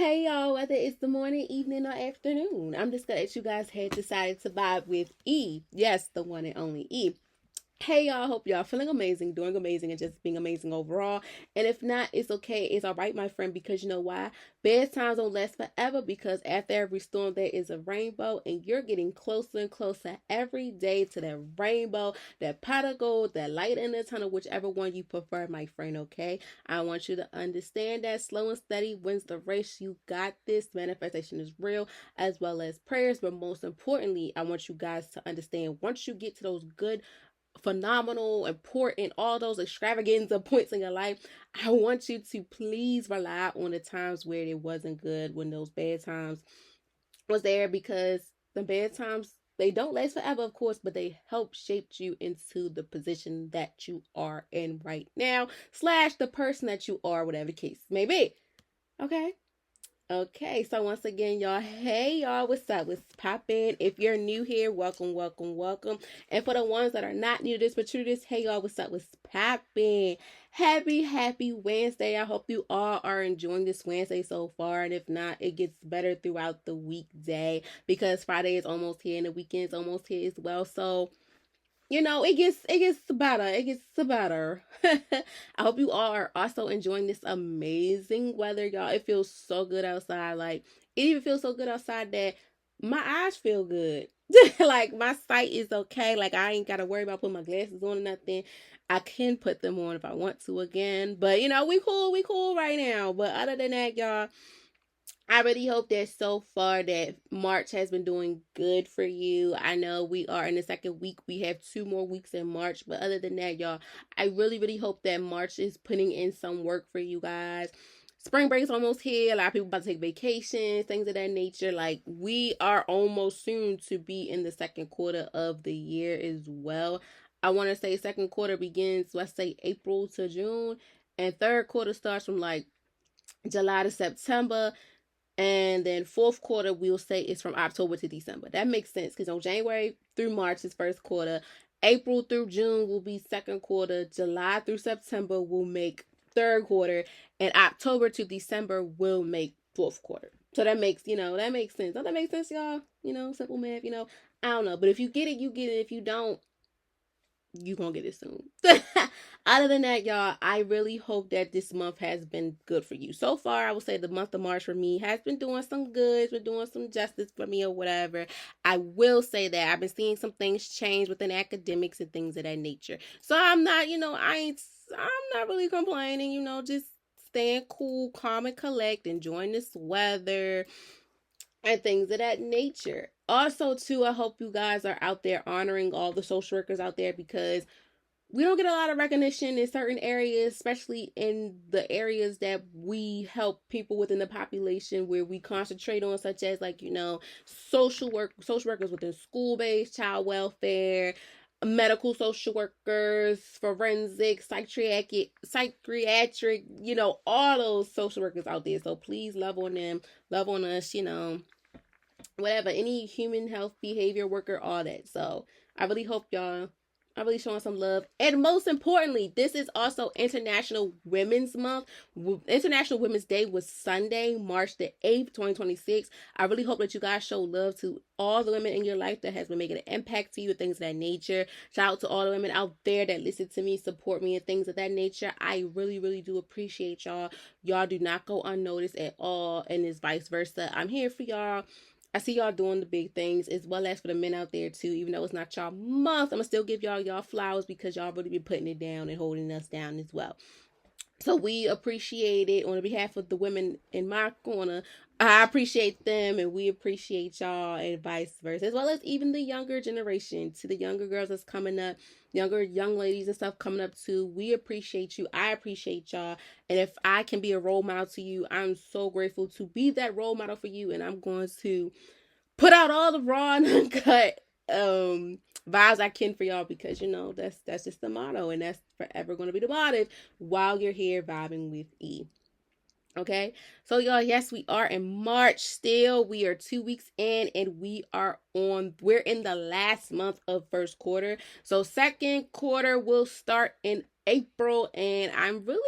Hey y'all, whether it's the morning, evening, or afternoon, I'm just glad that you guys had decided to vibe with E. Yes, the one and only E. Hey y'all, hope y'all feeling amazing, doing amazing, and just being amazing overall. And if not, it's okay. It's all right, my friend, because you know why? Bad times don't last forever because after every storm, there is a rainbow, and you're getting closer and closer every day to that rainbow, that pot of gold, that light in the tunnel, whichever one you prefer, my friend, okay? I want you to understand that slow and steady wins the race. You got this. Manifestation is real, as well as prayers. But most importantly, I want you guys to understand once you get to those good phenomenal, important, all those extravaganza points in your life, I want you to please rely on the times where it wasn't good, when those bad times was there, because the bad times, they don't last forever, of course, but they help shape you into the position that you are in right now, slash the person that you are, whatever the case may be. Okay? Okay, so once again, y'all, hey y'all, what's up? What's poppin'? If you're new here, welcome, welcome, welcome. And for the ones that are not new to this, but true to this, hey y'all, what's up? What's poppin'? Happy Wednesday. I hope you all are enjoying this Wednesday so far. And if not, it gets better throughout the weekday because Friday is almost here and the weekend's almost here as well. So it gets better. It gets better. I hope you all are also enjoying this amazing weather, y'all. It feels so good outside. Like it even feels so good outside that my eyes feel good. Like my sight is okay. Like I ain't gotta worry about putting my glasses on or nothing. I can put them on if I want to again. But we cool right now. But other than that, y'all, I really hope that so far that March has been doing good for you. I know we are in the second week. We have 2 more weeks in March. But other than that, y'all, I really hope that March is putting in some work for you guys. Spring break is almost here. A lot of people about to take vacations, things of that nature. Like we are almost soon to be in the second quarter of the year as well. I want to say second quarter begins, let's say April to June. And third quarter starts from like July to September, and then fourth quarter, we'll say it's from October to December. That makes sense because on January through March is first quarter. April through June will be second quarter. July through September will make third quarter. And October to December will make fourth quarter. So that makes sense. Don't that make sense, y'all? Simple math, I don't know. But if you get it, you get it. If you don't, you gonna get it soon. Other than that, y'all, I really hope that this month has been good for you. So far, I would say the month of March for me has been doing some good, it's been doing some justice for me or whatever. I will say that I've been seeing some things change within academics and things of that nature. So I'm not, I'm not really complaining, just staying cool, calm and collect, enjoying this weather and things of that nature. Also, too, I hope you guys are out there honoring all the social workers out there because we don't get a lot of recognition in certain areas, especially in the areas that we help people within the population where we concentrate on, such as like, social workers within school-based, child welfare, medical social workers, forensic, psychiatric, all those social workers out there. So please love on them, love on us, whatever, any human health behavior worker, all that. So I really hope y'all are really showing some love. And most importantly, this is also International Women's Month. International Women's Day was Sunday, March the 8th, 2026. I really hope that you guys show love to all the women in your life that has been making an impact to you, things of that nature. Shout out to all the women out there that listen to me, support me, and things of that nature. I really do appreciate y'all. Y'all do not go unnoticed at all, and it's vice versa. I'm here for y'all. I see y'all doing the big things as well as for the men out there too. Even though it's not y'all month, I'm gonna still give y'all flowers because y'all really be putting it down and holding us down as well. So we appreciate it on behalf of the women in my corner. I appreciate them and we appreciate y'all and vice versa, as well as even the younger generation, to the younger girls that's coming up, younger young ladies and stuff coming up too. We appreciate you. I appreciate y'all. And if I can be a role model to you, I'm so grateful to be that role model for you. And I'm going to put out all the raw and uncut vibes I can for y'all because that's just the motto and that's forever going to be the motto while you're here vibing with E. Okay, so y'all, yes, we are in March still. We are 2 weeks in and we're in the last month of first quarter. So second quarter will start in April and I'm really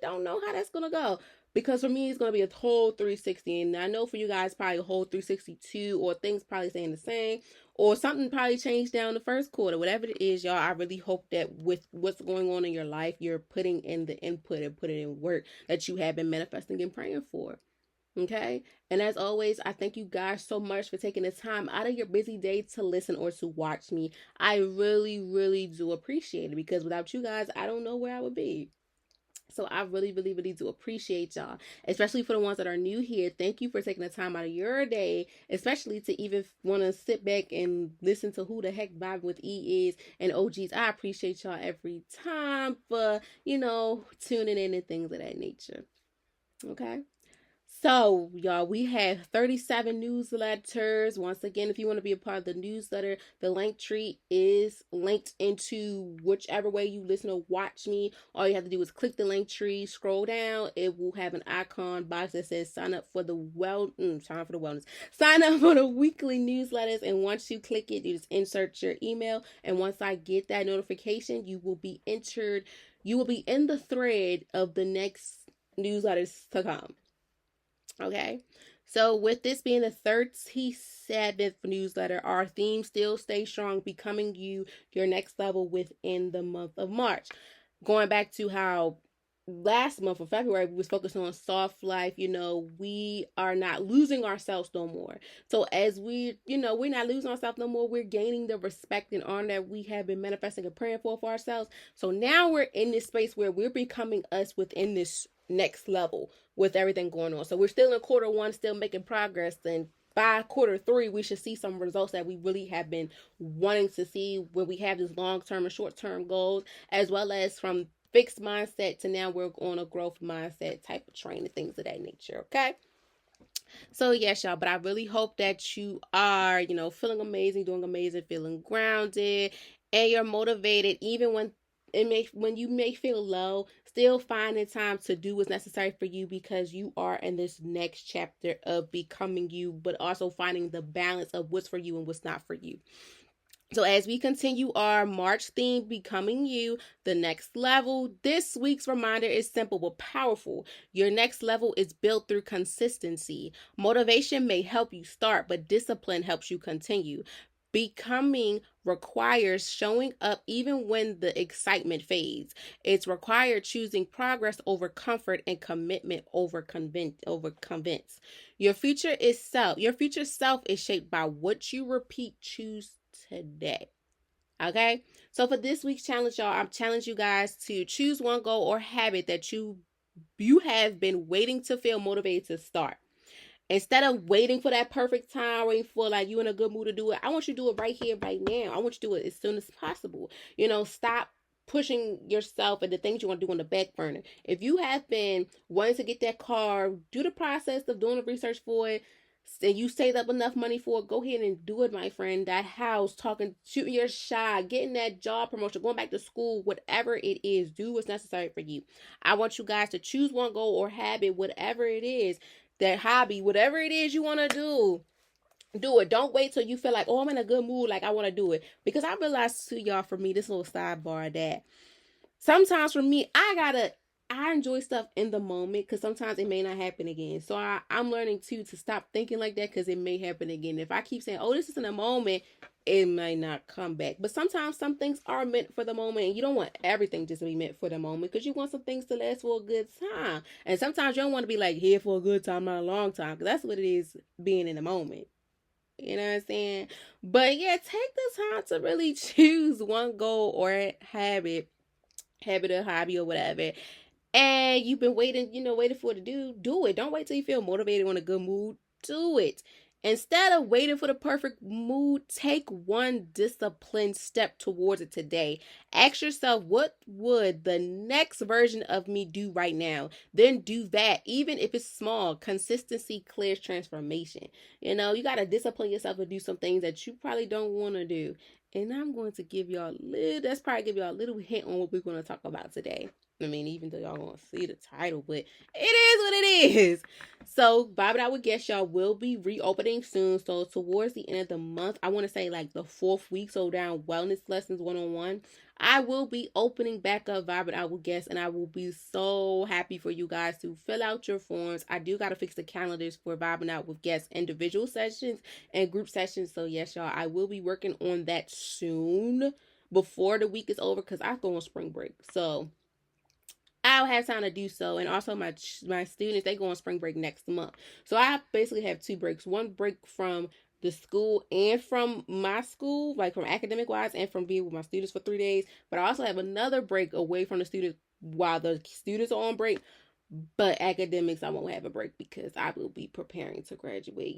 don't know how that's gonna go. Because for me, it's going to be a whole 360. And I know for you guys, probably a whole 362, or things probably staying the same, or something probably changed down the first quarter. Whatever it is, y'all, I really hope that with what's going on in your life, you're putting in the input and putting in work that you have been manifesting and praying for. Okay. And as always, I thank you guys so much for taking the time out of your busy day to listen or to watch me. I really, really do appreciate it, because without you guys, I don't know where I would be. So I really, really, really do appreciate y'all, especially for the ones that are new here. Thank you for taking the time out of your day, especially to even want to sit back and listen to Who the Heck Vibing with E is. And OGs, I appreciate y'all every time for, tuning in and things of that nature. Okay. So, y'all, we have 37 newsletters. Once again, if you want to be a part of the newsletter, the link tree is linked into whichever way you listen or watch me. All you have to do is click the link tree, scroll down. It will have an icon box that says sign up for the sign up for the weekly newsletters. And once you click it, you just insert your email. And once I get that notification, you will be entered. You will be in the thread of the next newsletters to come. Okay, so with this being the 37th newsletter, our theme still stays strong, becoming you your next level within the month of March. Going back to how last month of February we was focused on soft life, we are not losing ourselves no more. So as we're not losing ourselves no more, we're gaining the respect and honor that we have been manifesting and praying for ourselves. So now we're in this space where we're becoming us within this next level with everything going on. So we're still in quarter one, still making progress, and by quarter three, we should see some results that we really have been wanting to see, when we have these long-term and short-term goals, as well as from fixed mindset to now we're on a growth mindset type of training, things of that nature. Okay. So yes, y'all, but I really hope that you are, feeling amazing, doing amazing, feeling grounded, and you're motivated, even when you may feel low, still finding time to do what's necessary for you, because you are in this next chapter of becoming you, but also finding the balance of what's for you and what's not for you. So as we continue our March theme, becoming you, the next level, this week's reminder is simple but powerful. Your next level is built through consistency. Motivation may help you start, but discipline helps you continue. Becoming requires showing up even when the excitement fades. It's required choosing progress over comfort and commitment over convince. Your future self is shaped by what you choose today. Okay, so for this week's challenge, y'all, I'm challenging you guys to choose one goal or habit that you have been waiting to feel motivated to start. Instead of waiting for that perfect time, waiting for like you in a good mood to do it, I want you to do it right here, right now. I want you to do it as soon as possible. Stop pushing yourself and the things you want to do on the back burner. If you have been wanting to get that car, do the process of doing the research for it, and you saved up enough money for it, go ahead and do it, my friend. That house, shooting your shot, getting that job promotion, going back to school, whatever it is, do what's necessary for you. I want you guys to choose one goal or habit, whatever it is, that hobby, whatever it is you want to do it. Don't wait till you feel like, oh, I'm in a good mood, like I want to do it. Because I realized to y'all, for me, this little sidebar, that sometimes for me, I enjoy stuff in the moment, because sometimes it may not happen again. So I'm learning too to stop thinking like that, because it may happen again. If I keep saying, oh, this is in a moment, it might not come back. But sometimes some things are meant for the moment, and you don't want everything just to be meant for the moment, because you want some things to last for a good time. And sometimes you don't want to be like here for a good time, not a long time, because that's what it is, being in the moment. You know what I'm saying? But yeah, take the time to really choose one goal or habit or hobby or whatever, and you've been waiting for it to do it. Don't wait till you feel motivated, on a good mood. Do it. Instead of waiting for the perfect mood, take one disciplined step towards it today. Ask yourself, what would the next version of me do right now? Then do that, even if it's small. Consistency clears transformation. You got to discipline yourself to do some things that you probably don't want to do. And I'm going to give y'all a little hint on what we're going to talk about today. I mean, even though y'all gonna see the title, but it is what it is. So, Bob and I would guess y'all will be reopening soon. So, towards the end of the month, I want to say like the 4th week, so down wellness lessons 101. I will be opening back up Vibe and I will guess, and I will be so happy for you guys to fill out your forms. I do gotta fix the calendars for Vibing Out with Guests individual sessions and group sessions. So yes, y'all, I will be working on that soon before the week is over because I go on spring break. So I'll have time to do so. And also my students, they go on spring break next month. So I basically have 2 breaks. One break from the school and from my school, like from academic wise, and from being with my students for 3 days. But I also have another break away from the students while the students are on break. But academics, I won't have a break because I will be preparing to graduate,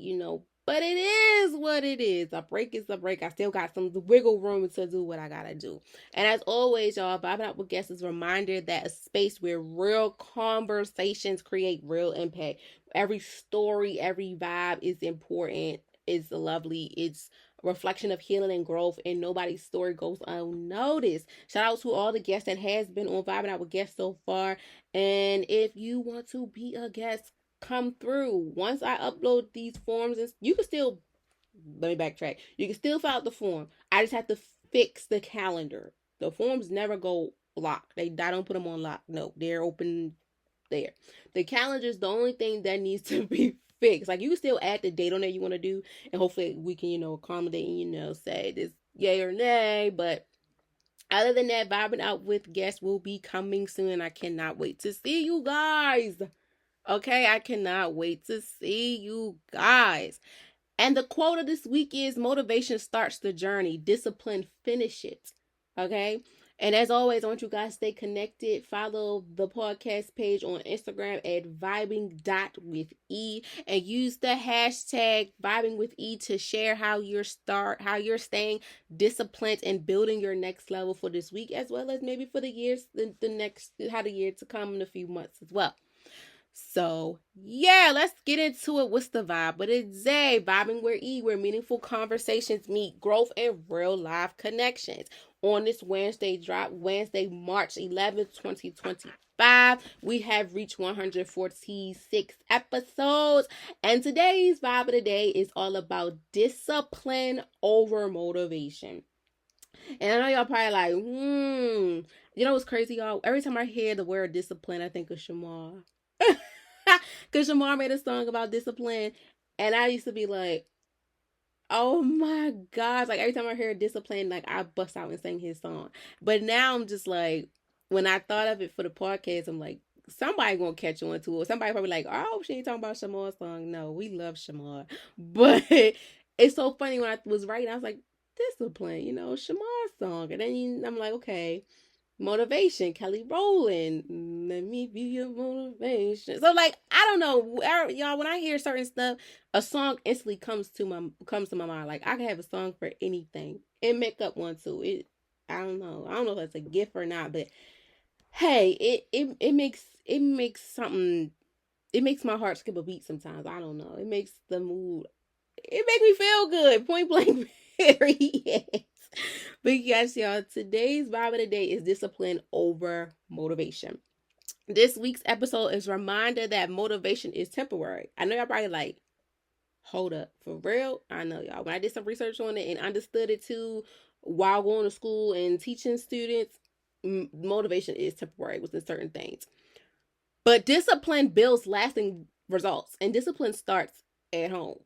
But it is what it is. A break is a break. I still got some wiggle room to do what I gotta do. And as always, y'all, Vibing Out with Guests is a reminder that a space where real conversations create real impact. Every story, every vibe is important. It's lovely. It's a reflection of healing and growth, and nobody's story goes unnoticed. Shout out to all the guests that has been on Vibing Out with Guests so far. And if you want to be a guest, come through. Once I upload these forms, you can still, let me backtrack. You can still fill out the form. I just have to fix the calendar. The forms never go locked. I don't put them on lock. No, they're open there. The calendar is the only thing that needs to be fixed. Like, you can still add the date on there you want to do, and hopefully we can, accommodate and, say this yay or nay. But other than that, Vibing Out with Guests will be coming soon, and I cannot wait to see you guys. Okay, I cannot wait to see you guys. And the quote of this week is, motivation starts the journey, discipline finish it. Okay? And as always, I want you guys to stay connected. Follow the podcast page on Instagram at vibing.with.e and use the hashtag vibingwithe to share how you're staying disciplined and building your next level for this week, as well as maybe for the years, how the year to come in a few months as well. So, yeah, let's get into it. What's the vibe? But it's Zay, vibing where meaningful conversations meet growth and real life connections. On this Wednesday, March 11th, 2025, we have reached 146 episodes. And today's vibe of the day is all about discipline over motivation. And I know y'all probably like, You know what's crazy, y'all? Every time I hear the word discipline, I think of Shamar. Because Shamar made a song about discipline, and I used to be like, oh my gosh, like every time I hear discipline, like I bust out and sing his song. But now I'm just like, when I thought of it for the podcast, I'm like, somebody gonna catch on to it. Somebody probably like, oh, she ain't talking about Shamar's song. No, we love Shamar. But it's so funny when I was writing, I was like, discipline, Shamar's song. And then I'm like, okay, motivation, Kelly Rowland, let me be your motivation. So like, I don't know, y'all, when I hear certain stuff, a song instantly comes to my mind. Like, I can have a song for anything and make up one too. I don't know if that's a gift or not, but hey, it makes something, it makes my heart skip a beat sometimes. I don't know, it makes the mood, it makes me feel good, point blank period. But yes, y'all, today's vibe of the day is discipline over motivation. This week's episode is a reminder that motivation is temporary. I know y'all probably like, hold up, for real? I know, y'all. When I did some research on it and understood it too, while going to school and teaching students, motivation is temporary within certain things. But discipline builds lasting results, and discipline starts at home.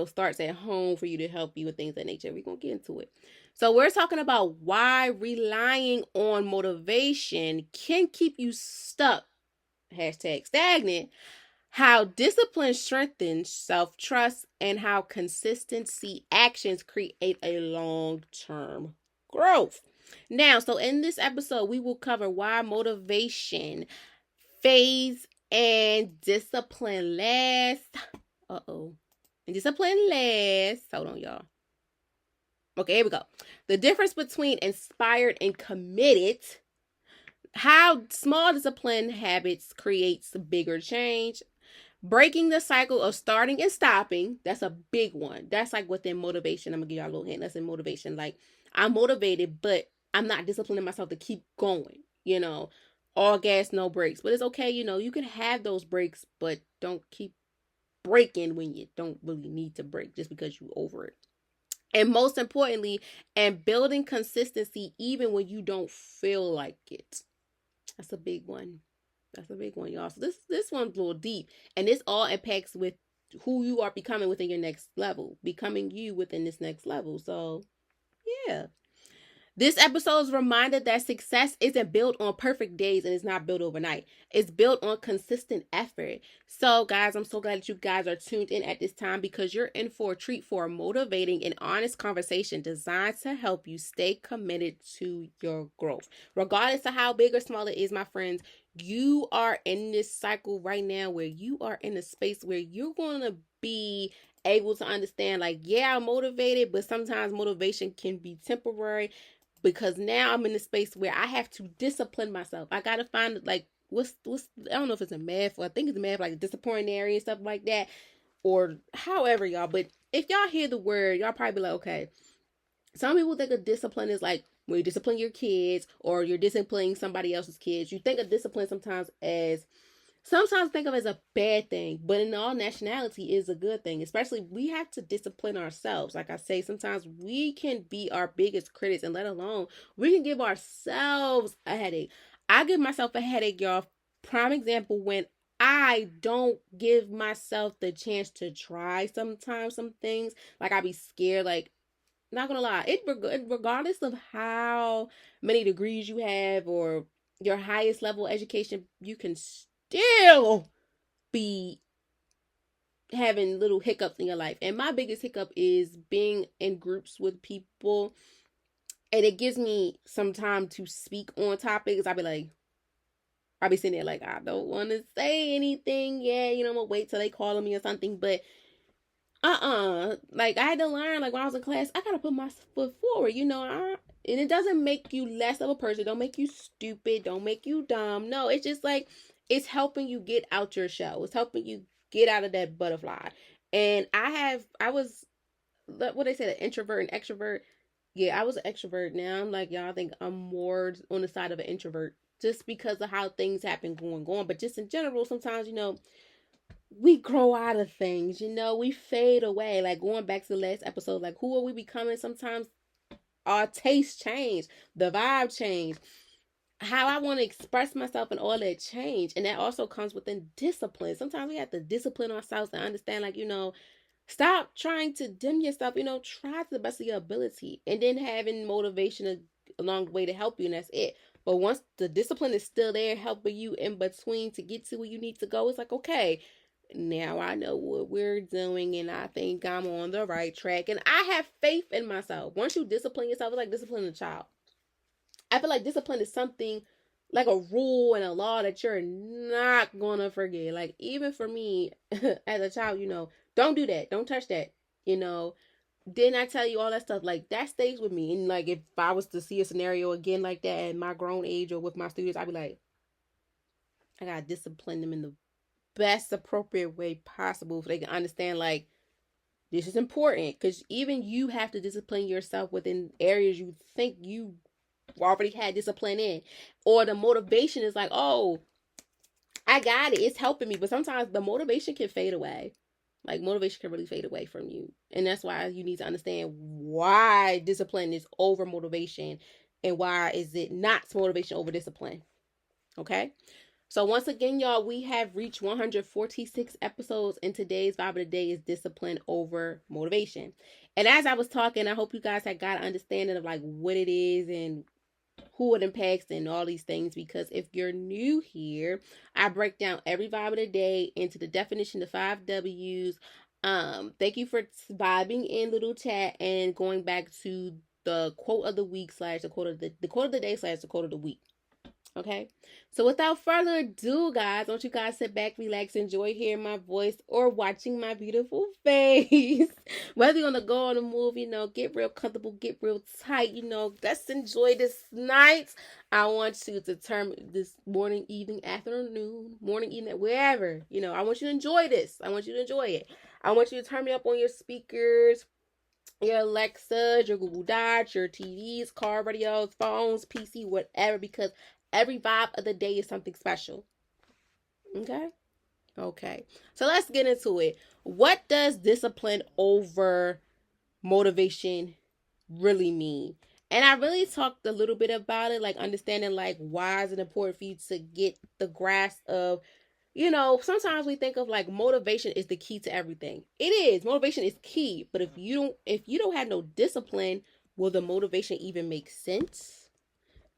Starts at home for you to help you with things of that nature. We're going to get into it. So we're talking about why relying on motivation can keep you stuck, #stagnant, how discipline strengthens self-trust, and how consistency actions create a long-term growth. Now, so in this episode, we will cover why motivation fades and discipline lasts. Discipline lasts. Hold on, y'all. Okay, here we go. The difference between inspired and committed. How small discipline habits creates bigger change. Breaking the cycle of starting and stopping. That's a big one. That's like within motivation. I'm going to give y'all a little hint. That's in motivation. Like, I'm motivated, but I'm not disciplining myself to keep going. all gas, no brakes. But it's okay, you can have those breaks, but don't keep breaking when you don't really need to break just because you over it. And most importantly, and building consistency even when you don't feel like it. That's a big one. That's a big one, y'all. So this one's a little deep, and this all impacts with who you are becoming within your next level, becoming you within this next level. So, yeah. This episode is a reminder that success isn't built on perfect days and it's not built overnight. It's built on consistent effort. So, guys, I'm so glad that you guys are tuned in at this time because you're in for a treat for a motivating and honest conversation designed to help you stay committed to your growth. Regardless of how big or small it is, my friends, you are in this cycle right now where you are in a space where you're going to be able to understand, like, yeah, I'm motivated, but sometimes motivation can be temporary because now I'm in a space where I have to discipline myself. I gotta find like what's I don't know if it's a math or I think it's a math like disciplinary and stuff like that, or however y'all. But if y'all hear the word, y'all probably be like, okay. Some people think of discipline is like when you discipline your kids or you're disciplining somebody else's kids. You think of discipline sometimes think of it as a bad thing, but in all nationality is a good thing. Especially we have to discipline ourselves. Like I say, sometimes we can be our biggest critics, and let alone we can give ourselves a headache. I give myself a headache, y'all. Prime example, when I don't give myself the chance to try sometimes some things. Like I be scared, like not gonna lie, regardless of how many degrees you have or your highest level of education, you can still be having little hiccups in your life. And my biggest hiccup is being in groups with people, and it gives me some time to speak on topics. I'll be sitting there like, I don't want to say anything. Yeah, I'm gonna wait till they call me or something. But like I had to learn, like when I was in class, I gotta put my foot forward, and it doesn't make you less of a person, don't make you stupid, don't make you dumb. No, it's just like it's helping you get out your shell, it's helping you get out of that butterfly. And I was what they say, the introvert and extrovert. Yeah, I was an extrovert. Now I'm like, y'all, I think I'm more on the side of an introvert just because of how things have been going on. But just in general, sometimes we grow out of things, we fade away. Like going back to the last episode, like who are we becoming? Sometimes our taste change, the vibe change, how I want to express myself and all that change. And that also comes within discipline. Sometimes we have to discipline ourselves to understand, like, stop trying to dim yourself, try to the best of your ability, and then having motivation along the way to help you, and that's it. But once the discipline is still there helping you in between to get to where you need to go, it's like, okay, now I know what we're doing and I think I'm on the right track. And I have faith in myself. Once you discipline yourself, it's like disciplining a child. I feel like discipline is something like a rule and a law that you're not gonna forget. Like even for me as a child, don't do that, don't touch that, Didn't I tell you all that stuff? Like that stays with me. And like if I was to see a scenario again like that at my grown age or with my students, I'd be like, I gotta discipline them in the best appropriate way possible so they can understand, like, this is important. Because even you have to discipline yourself within areas you think you already had discipline in, or the motivation is like, oh, I got it, it's helping me. But sometimes the motivation can fade away. Like motivation can really fade away from you, and that's why you need to understand why discipline is over motivation and why is it not motivation over discipline. Okay. So once again, y'all, we have reached 146 episodes, and today's vibe of the day is discipline over motivation. And as I was talking, I hope you guys had got an understanding of like what it is and who it impacts and all these things. Because if you're new here, I break down every vibe of the day into the definition, the 5 W's. Thank you for vibing in little chat and going back to the quote of the week / the quote of the day / the quote of the week. Okay, so without further ado, guys, I want you guys sit back, relax, enjoy hearing my voice or watching my beautiful face. Whether you're on the go on the move, get real comfortable, get real tight, let's enjoy this night. I want you to determine this morning, evening, afternoon, morning, evening, wherever, I want you to enjoy this. I want you to enjoy it. I want you to turn me up on your speakers, your Alexa, your Google Dots, your TVs, car radios, phones, PC, whatever, because Every vibe of the day is something special. Okay? Okay. So let's get into it. What does discipline over motivation really mean? And I really talked a little bit about it, like understanding like why is it important for you to get the grasp of, sometimes we think of like motivation is the key to everything. It is. Motivation is key, but if you don't have no discipline, will the motivation even make sense?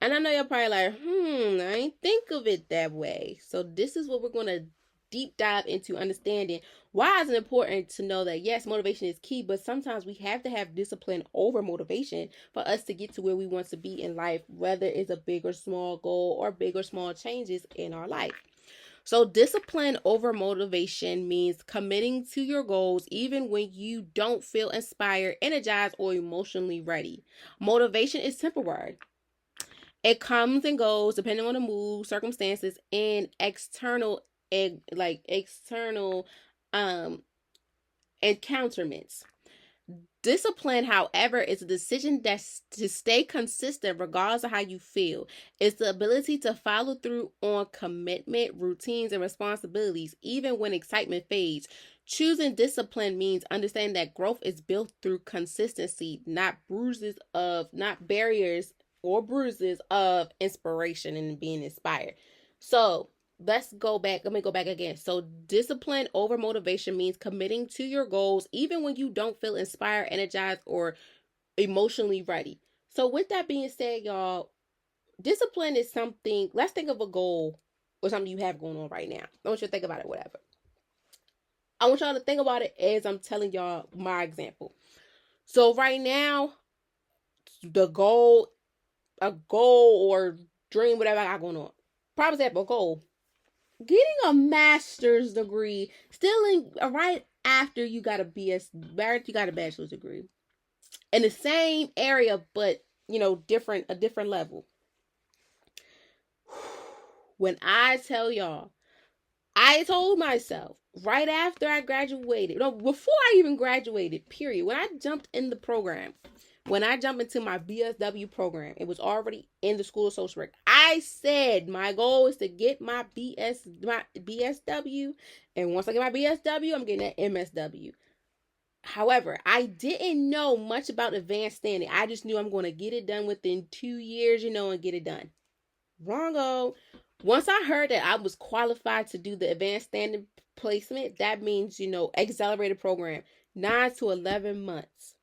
And I know you're probably like, I ain't think of it that way. So this is what we're going to deep dive into understanding why is it important to know that yes, motivation is key, but sometimes we have to have discipline over motivation for us to get to where we want to be in life, whether it's a big or small goal or big or small changes in our life. So discipline over motivation means committing to your goals even when you don't feel inspired, energized, or emotionally ready. Motivation is temporary. It comes and goes depending on the mood, circumstances, and external um encounterments. Discipline, however, is a decision that's to stay consistent regardless of how you feel. It's the ability to follow through on commitment, routines, and responsibilities, even when excitement fades. Choosing discipline means understanding that growth is built through consistency, not barriers or bruises of inspiration and being inspired. So let me go back again. So discipline over motivation means committing to your goals even when you don't feel inspired, energized, or emotionally ready. So with that being said, y'all, discipline is something. Let's think of a goal or something you have going on right now. I want you to think about it, whatever. I want y'all to think about it as I'm telling y'all my example. So right now, a goal or dream, whatever I got going on. Prime example, goal. Getting a master's degree, right after you got a bachelor's degree in the same area, but a different level. When I tell y'all, I told myself right after I graduated, no, before I even graduated, period, when I jumped in the program, when I jumped into my BSW program, it was already in the School of Social Work. I said my goal is to get my BSW, and once I get my BSW, I'm getting that MSW. However, I didn't know much about advanced standing. I just knew I'm going to get it done within 2 years, and get it done. Wrongo. Once I heard that I was qualified to do the advanced standing placement, that means, accelerated program, 9 to 11 months.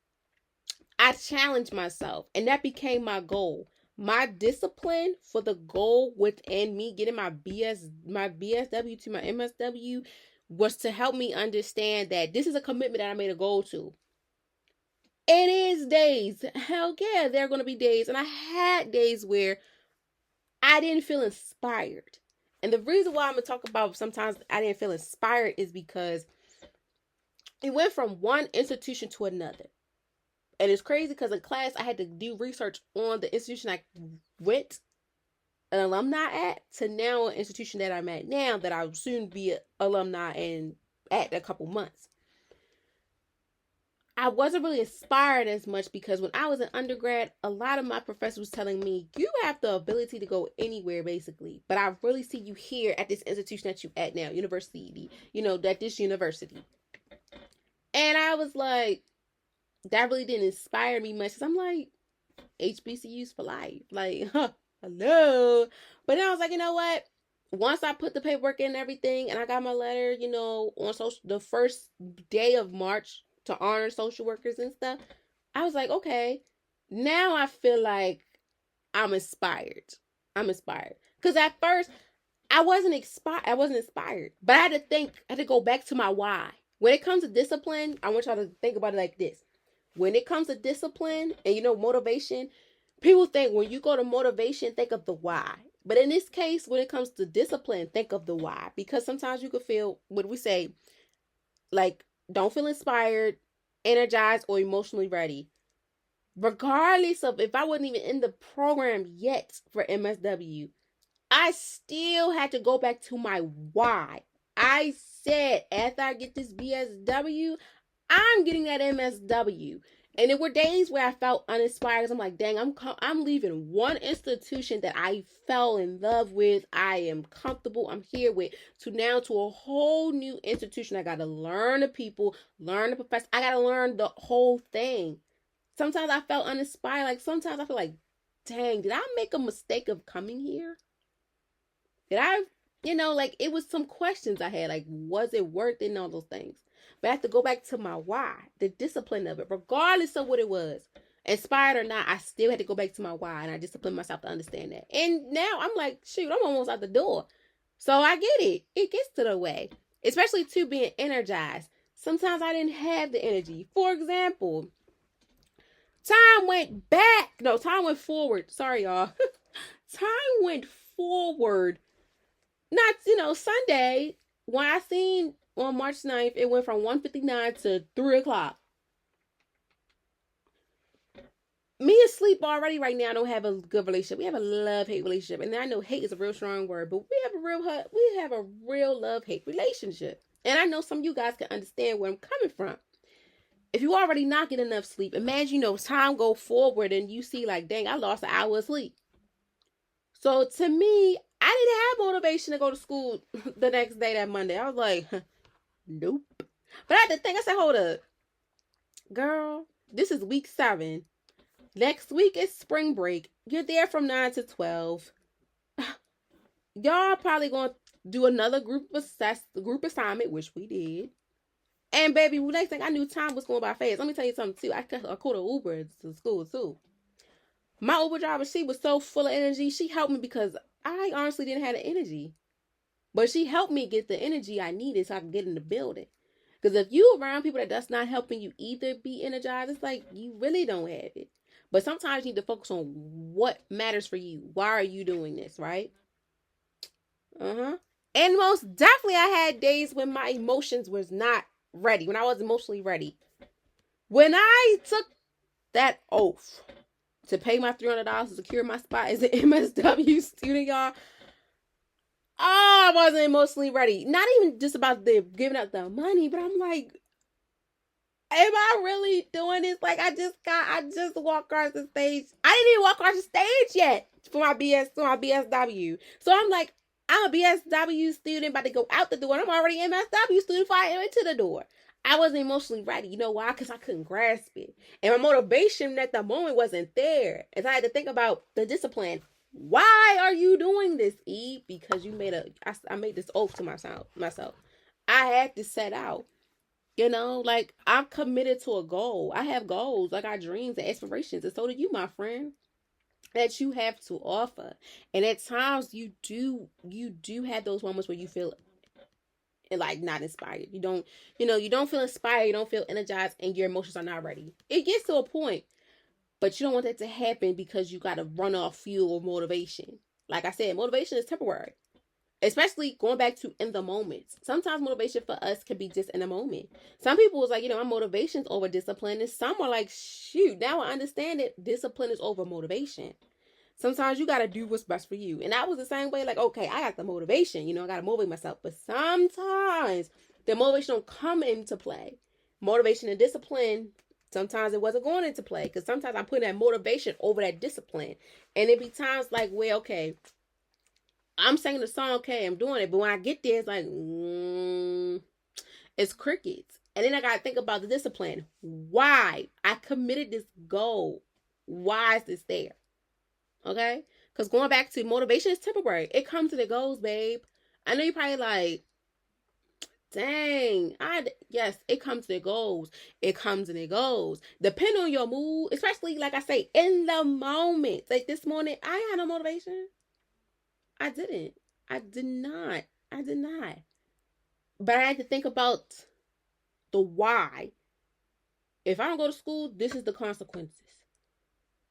I challenged myself, and that became my goal. My discipline for the goal within me getting my BSW to my MSW was to help me understand that this is a commitment that I made a goal to. It is days. Hell yeah, there are going to be days. And I had days where I didn't feel inspired. And the reason why I'm going to talk about sometimes I didn't feel inspired is because it went from one institution to another. And it's crazy because in class, I had to do research on the institution I went an alumni at to now an institution that I'm at now that I'll soon be an alumni and at a couple months. I wasn't really inspired as much because when I was an undergrad, a lot of my professors was telling me, you have the ability to go anywhere basically. But I really see you here at this institution that you at now, university, at this university. And I was like, that really didn't inspire me much because I'm like, HBCUs for life. Like, hello. But then I was like, you know what? Once I put the paperwork in and everything and I got my letter, on the first day of March to honor social workers and stuff, I was like, okay, now I feel like I'm inspired. Because at first, I wasn't inspired. But I had to go back to my why. When it comes to discipline, I want y'all to think about it like this. When it comes to discipline and, motivation, people think when you go to motivation, think of the why. But in this case, when it comes to discipline, think of the why. Because sometimes you could feel, what we say, like, don't feel inspired, energized, or emotionally ready. Regardless of if I wasn't even in the program yet for MSW, I still had to go back to my why. I said, after I get this BSW, I'm getting that MSW. And there were days where I felt uninspired because I'm like, dang, I'm leaving one institution that I fell in love with, I am comfortable, I'm here with, to now to a whole new institution. I got to learn the people, learn the professor. I got to learn the whole thing. Sometimes I felt uninspired. Like sometimes I feel like, dang, did I make a mistake of coming here? Did I, like it was some questions I had. Like, was it worth it and all those things? But I have to go back to my why, the discipline of it, regardless of what it was. Inspired or not, I still had to go back to my why, and I disciplined myself to understand that. And now I'm like, shoot, I'm almost out the door. So I get it. It gets to the way, especially to being energized. Sometimes I didn't have the energy. For example, time went back. No, time went forward. Sorry, y'all. Time went forward. Not, Sunday, when I seen on March 9th, it went from 1:59 to 3 o'clock. Me asleep already right now. I don't have a good relationship. We have a love-hate relationship. And I know hate is a real strong word, but we have a real love-hate relationship. And I know some of you guys can understand where I'm coming from. If you already not getting enough sleep, imagine, time go forward and you see like, dang, I lost an hour of sleep. So to me, I didn't have motivation to go to school the next day, that Monday. I was like, nope. But I had to think, I said, hold up. Girl, this is week 7. Next week is spring break. You're there from 9 to 12. Y'all probably going to do another group assignment, which we did. And baby, next thing I knew, time was going by fast. Let me tell you something too. I called an Uber to school too. My Uber driver, she was so full of energy. She helped me because I honestly didn't have the energy. But she helped me get the energy I needed so I could get in the building. Because if you around people that's not helping you either be energized, it's like you really don't have it. But sometimes you need to focus on what matters for you. Why are you doing this, right? And most definitely I had days when my emotions was not ready, when I was emotionally ready. When I took that oath to pay my $300 to secure my spot as an MSW student, y'all, I wasn't emotionally ready. Not even just about the giving up the money, but I'm like, am I really doing this? Like, I just walked across the stage. I didn't even walk across the stage yet for my BSW. So I'm like, I'm a BSW student about to go out the door, and I'm already an MSW student before I went to the door. I wasn't emotionally ready. You know why? Because I couldn't grasp it. And my motivation at the moment wasn't there. And so I had to think about the discipline. Why are you doing this, Eve? Because I made this oath to myself. I had to set out. Like I'm committed to a goal. I have goals. I got dreams and aspirations. And so do you, my friend, that you have to offer. And at times you do have those moments where you feel like not inspired. You don't feel inspired, you don't feel energized, and your emotions are not ready. It gets to a point, but you don't want that to happen because you got to run off fuel or motivation. Like I said, motivation is temporary, especially going back to in the moment. Sometimes motivation for us can be just in the moment. Some people is like, my motivation's over discipline, and some are like, shoot, now I understand it. Discipline is over motivation. Sometimes you got to do what's best for you. And I was the same way. Like, okay, I got the motivation. I got to motivate myself. But sometimes the motivation don't come into play. Motivation and discipline, sometimes it wasn't going into play. Because sometimes I'm putting that motivation over that discipline. And it be times like, well, okay, I'm singing the song, okay, I'm doing it. But when I get there, it's like, it's crickets. And then I got to think about the discipline. Why? I committed this goal. Why is this there? Okay? Because going back to motivation is temporary. It comes and it goes, babe. I know you're probably like, dang. Yes, it comes and it goes. It comes and it goes. Depending on your mood, especially, like I say, in the moment. Like this morning, I had no motivation. I didn't. I did not. But I had to think about the why. If I don't go to school, this is the consequences.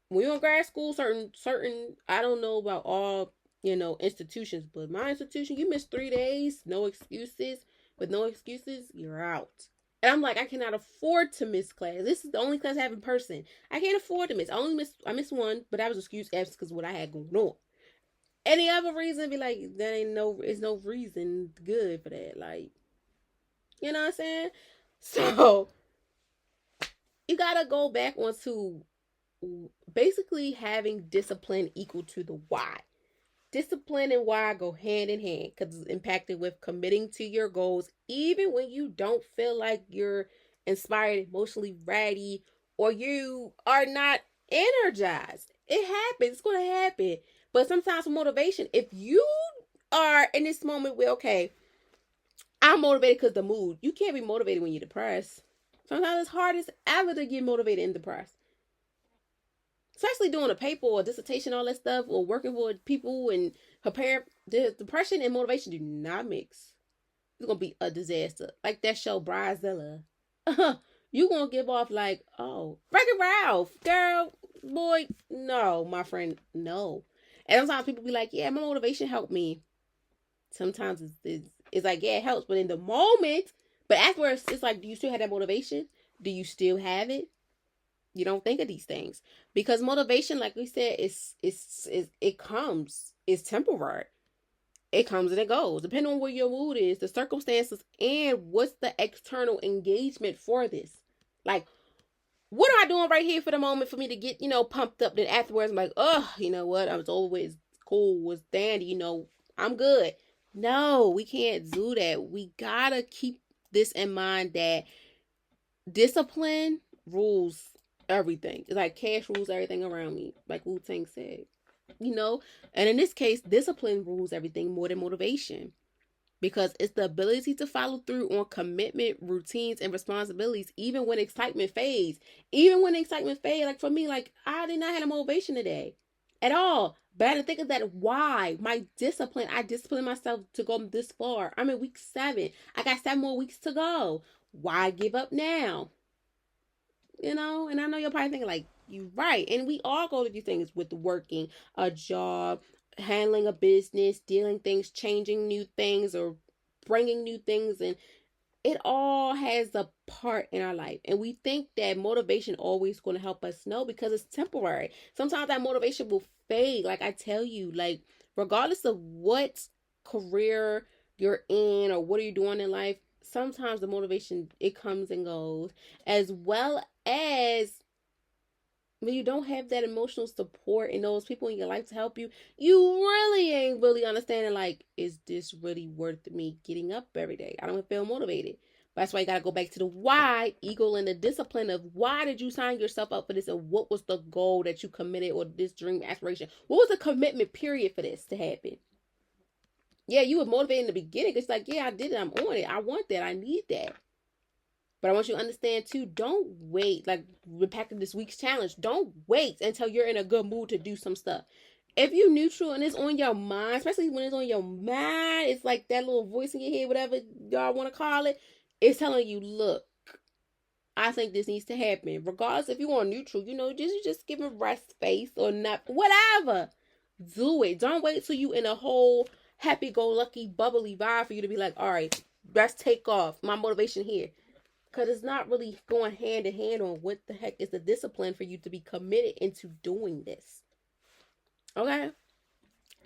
When you're in grad school, certain, I don't know about all, institutions, but my institution, you miss 3 days, no excuses. With no excuses, you're out. And I'm like, I cannot afford to miss class. This is the only class I have in person. I can't afford to miss. I missed one, but that was excuse absence because of what I had going on. Any other reason, be like, it's no reason good for that. Like, you know what I'm saying? So you gotta go back onto basically having discipline equal to the why. Discipline and why go hand in hand because it's impacted with committing to your goals, even when you don't feel like you're inspired, emotionally ready, or you are not energized. It happens. It's going to happen. But sometimes motivation, if you are in this moment where, okay, I'm motivated because the mood, you can't be motivated when you're depressed. Sometimes it's hard as ever to get motivated and depressed, especially doing a paper or a dissertation, all that stuff, or working with people and preparing. The depression and motivation do not mix. It's gonna be a disaster. Like that show Bridezilla. You gonna give off like, oh, Wreck-It Ralph, girl, boy, no, my friend, no. And sometimes people be like, yeah, my motivation helped me. Sometimes it's like, yeah, it helps, but in the moment, but afterwards, it's like, do you still have that motivation? Do you still have it? You don't think of these things because motivation, like we said, it comes. It's temporary. It comes and it goes, depending on where your mood is, the circumstances, and what's the external engagement for this. Like, what am I doing right here for the moment for me to get, pumped up? Then afterwards, I'm like, oh, you know what? I was always cool, was dandy, I'm good. No, we can't do that. We gotta keep this in mind that discipline rules everything. It's like cash rules everything around me, like Wu-Tang said. And in this case, discipline rules everything more than motivation, because it's the ability to follow through on commitment, routines, and responsibilities, even when excitement fades. Like for me, like I did not have a motivation today at all. But I had to think of that why. My discipline, I disciplined myself to go this far. I'm in week 7. I got 7 more weeks to go. Why give up now? And I know you're probably thinking like, you're right. And we all go through things with working a job, handling a business, dealing things, changing new things, or bringing new things. And it all has a part in our life. And we think that motivation always going to help us. No, because it's temporary. Sometimes that motivation will fade. Like I tell you, like regardless of what career you're in or what are you doing in life, sometimes the motivation, it comes and goes, as well as when you don't have that emotional support and those people in your life to help you, you really ain't really understanding like, is this really worth me getting up every day? I don't feel motivated. But that's why you got to go back to the why, ego, and the discipline of why did you sign yourself up for this, and what was the goal that you committed, or this dream aspiration? What was the commitment period for this to happen? Yeah, you were motivated in the beginning. It's like, yeah, I did it. I'm on it. I want that. I need that. But I want you to understand too, don't wait. Like we're packing this week's challenge. Don't wait until you're in a good mood to do some stuff. If you're neutral and it's on your mind, especially when it's on your mind, it's like that little voice in your head, whatever y'all want to call it, it's telling you, look, I think this needs to happen. Regardless if you are neutral, just give it rest space or not, whatever. Do it. Don't wait till you in a whole happy-go-lucky, bubbly vibe for you to be like, all right, let's take off. My motivation here. Because it's not really going hand in hand on what the heck is the discipline for you to be committed into doing this. Okay?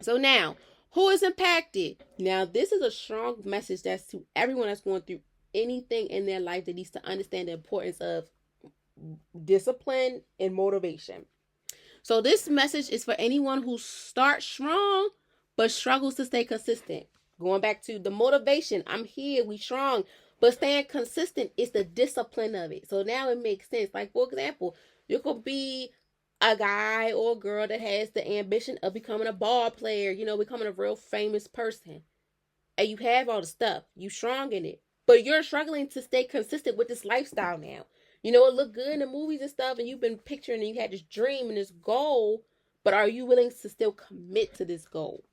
So now, who is impacted? Now, this is a strong message that's to everyone that's going through anything in their life that needs to understand the importance of discipline and motivation. So this message is for anyone who starts strong but struggles to stay consistent. Going back to the motivation, I'm here, we strong. But staying consistent is the discipline of it. So now it makes sense. Like, for example, you could be a guy or a girl that has the ambition of becoming a ball player, becoming a real famous person. And you have all the stuff. You strong in it. But you're struggling to stay consistent with this lifestyle now. It look good in the movies and stuff, and you've been picturing and you had this dream and this goal, but are you willing to still commit to this goal?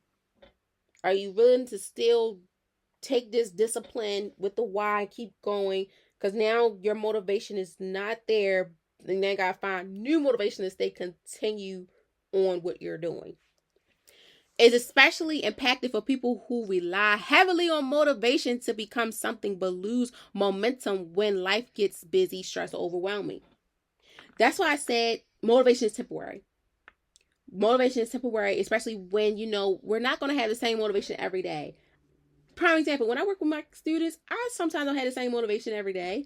Are you willing to still take this discipline with the why and keep going? Because now your motivation is not there, and then you gotta find new motivation to stay continue on what you're doing. It's especially impacted for people who rely heavily on motivation to become something but lose momentum when life gets busy, stressful, overwhelming. That's why I said motivation is temporary. Motivation is temporary, especially when, we're not going to have the same motivation every day. Prime example, when I work with my students, I sometimes don't have the same motivation every day.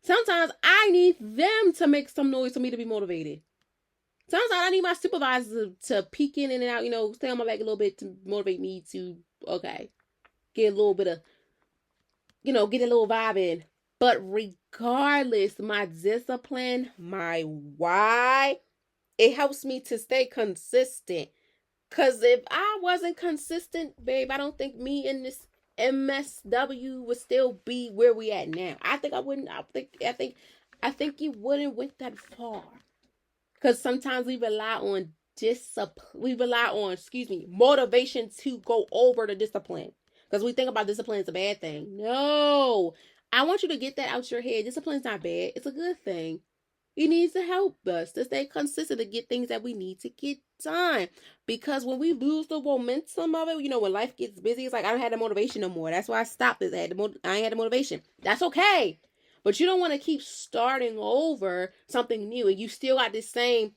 Sometimes I need them to make some noise for me to be motivated. Sometimes I need my supervisor to peek in and out, stay on my back a little bit to motivate me to, okay, get a little bit of, get a little vibe in. But regardless, my discipline, my why, it helps me to stay consistent. Because if I wasn't consistent, babe, I don't think me in this MSW would still be where we at now. I think I wouldn't. I think you wouldn't went that far. Because sometimes we rely on motivation to go over the discipline. Because we think about discipline as a bad thing. No. I want you to get that out your head. Discipline's not bad. It's a good thing. It needs to help us to stay consistent to get things that we need to get done. Because when we lose the momentum of it, when life gets busy, it's like I don't have the motivation no more. That's why I stopped it. I ain't had the motivation. That's okay. But you don't want to keep starting over something new. And you still got this same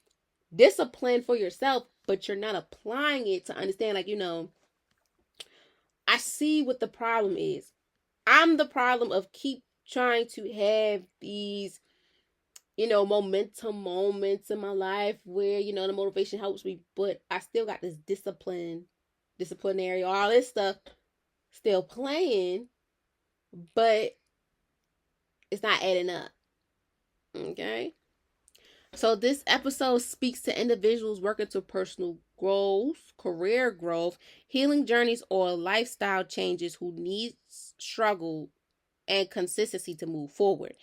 discipline for yourself, but you're not applying it to understand, I see what the problem is. I'm the problem of keep trying to have these momentum moments in my life where, the motivation helps me, but I still got this disciplinary, all this stuff still playing, but it's not adding up. Okay? So this episode speaks to individuals working to personal growth, career growth, healing journeys, or lifestyle changes who need struggle and consistency to move forward.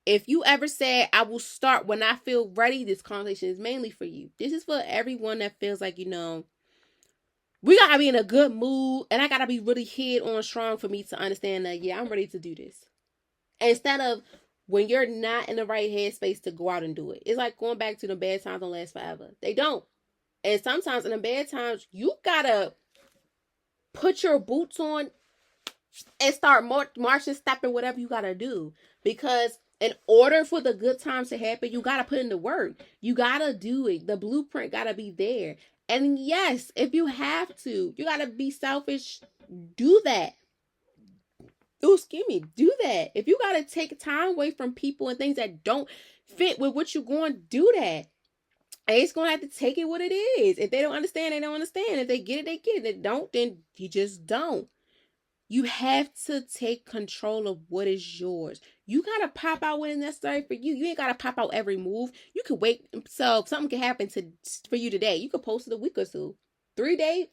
If you ever said, I will start when I feel ready, this conversation is mainly for you. This is for everyone that feels like, we got to be in a good mood and I got to be really head on strong for me to understand that, yeah, I'm ready to do this. Instead of when you're not in the right headspace to go out and do it. It's like going back to the bad times don't last forever. They don't. And sometimes in the bad times, you got to put your boots on and start marching, stepping, whatever you got to do. Because in order for the good times to happen, you got to put in the work. You got to do it. The blueprint got to be there. And yes, if you have to, you got to be selfish. Do that. Do that. If you got to take time away from people and things that don't fit with what you're going to do that. And it's going to have to take it what it is. If they don't understand, they don't understand. If they get it, they get it. If they don't, then you just don't. You have to take control of what is yours. You got to pop out when it's necessary for you. You ain't got to pop out every move. You could wait. So something can happen for you today. You could post it a week or two. 4 days.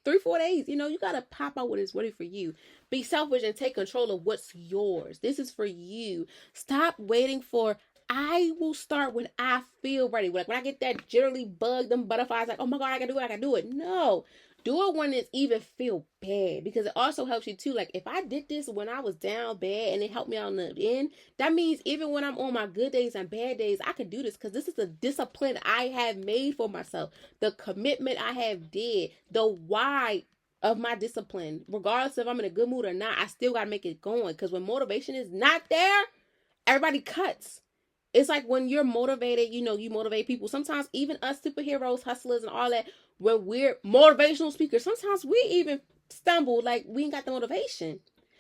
You got to pop out what is ready for you. Be selfish and take control of what's yours. This is for you. Stop waiting for, I will start when I feel ready. Like when I get that jittery bug, them butterflies, like, oh my God, I can do it. No. Do it when it even feel bad, because it also helps you too. Like if I did this when I was down bad and it helped me out in the end, that means even when I'm on my good days and bad days, I can do this because this is the discipline I have made for myself, the commitment I have did, the why of my discipline. Regardless if I'm in a good mood or not, I still got to make it going, because when motivation is not there, everybody cuts. It's like when you're motivated, you motivate people. Sometimes even us superheroes, hustlers, and all that, when we're motivational speakers, sometimes we even stumble, like we ain't got the motivation.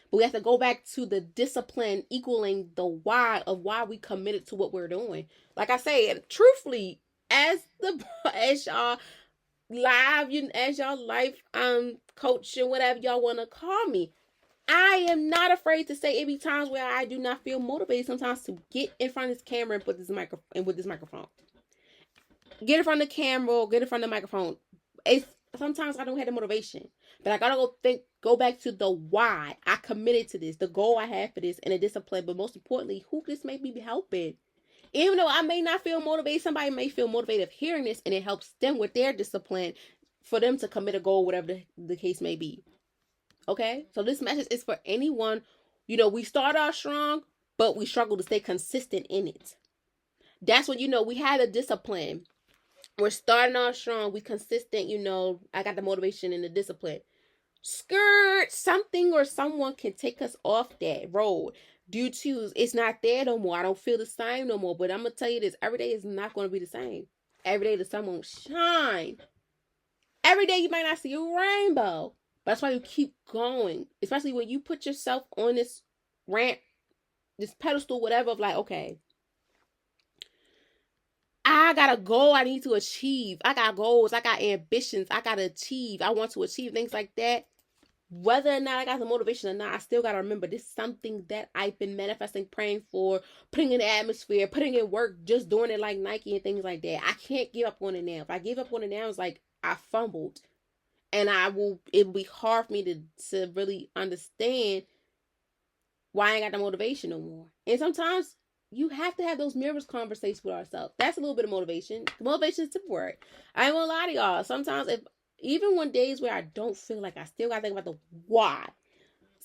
But we have to go back to the discipline equaling the why of why we committed to what we're doing. Like I say, truthfully, as y'all life coach and whatever y'all want to call me, I am not afraid to say it be times where I do not feel motivated sometimes to get in front of this camera and put this microphone. Get in front of the camera, get in front of the microphone. Sometimes I don't have the motivation, but I gotta go back to the why I committed to this, the goal I have for this, and the discipline. But most importantly, who this may be helping. Even though I may not feel motivated, somebody may feel motivated of hearing this, and it helps them with their discipline for them to commit a goal, whatever the case may be. Okay, so this message is for anyone. We start out strong, but we struggle to stay consistent in it. That's when we had a discipline. We're starting off strong. We consistent. I got the motivation and the discipline. Something or someone can take us off that road due to it's not there no more. I don't feel the same no more. But I'm gonna tell you this: every day is not going to be the same. Every day the sun won't shine. Every day you might not see a rainbow. That's why you keep going, especially when you put yourself on this ramp, this pedestal, whatever, of like, okay, I got a goal I need to achieve. I got goals. I got ambitions. I got to achieve. I want to achieve things like that. Whether or not I got the motivation or not, I still got to remember this is something that I've been manifesting, praying for, putting in the atmosphere, putting in work, just doing it like Nike and things like that. I can't give up on it now. If I give up on it now, it's like I fumbled. And it'll be hard for me to really understand why I ain't got the motivation no more. And sometimes you have to have those mirrors conversations with ourselves. That's a little bit of motivation. The motivation is temporary. I ain't gonna lie to y'all. Sometimes even when days where I don't feel like, I still gotta think about the why.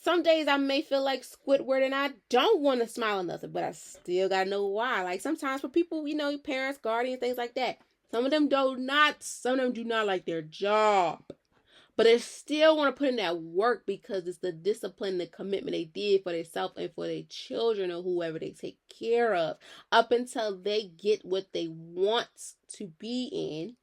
Some days I may feel like Squidward and I don't want to smile or nothing, but I still gotta know why. Like sometimes for people, parents, guardians, things like that. Some of them do not like their job. But they still want to put in that work because it's the discipline, the commitment they did for themselves and for their children or whoever they take care of up until they get what they want to be in.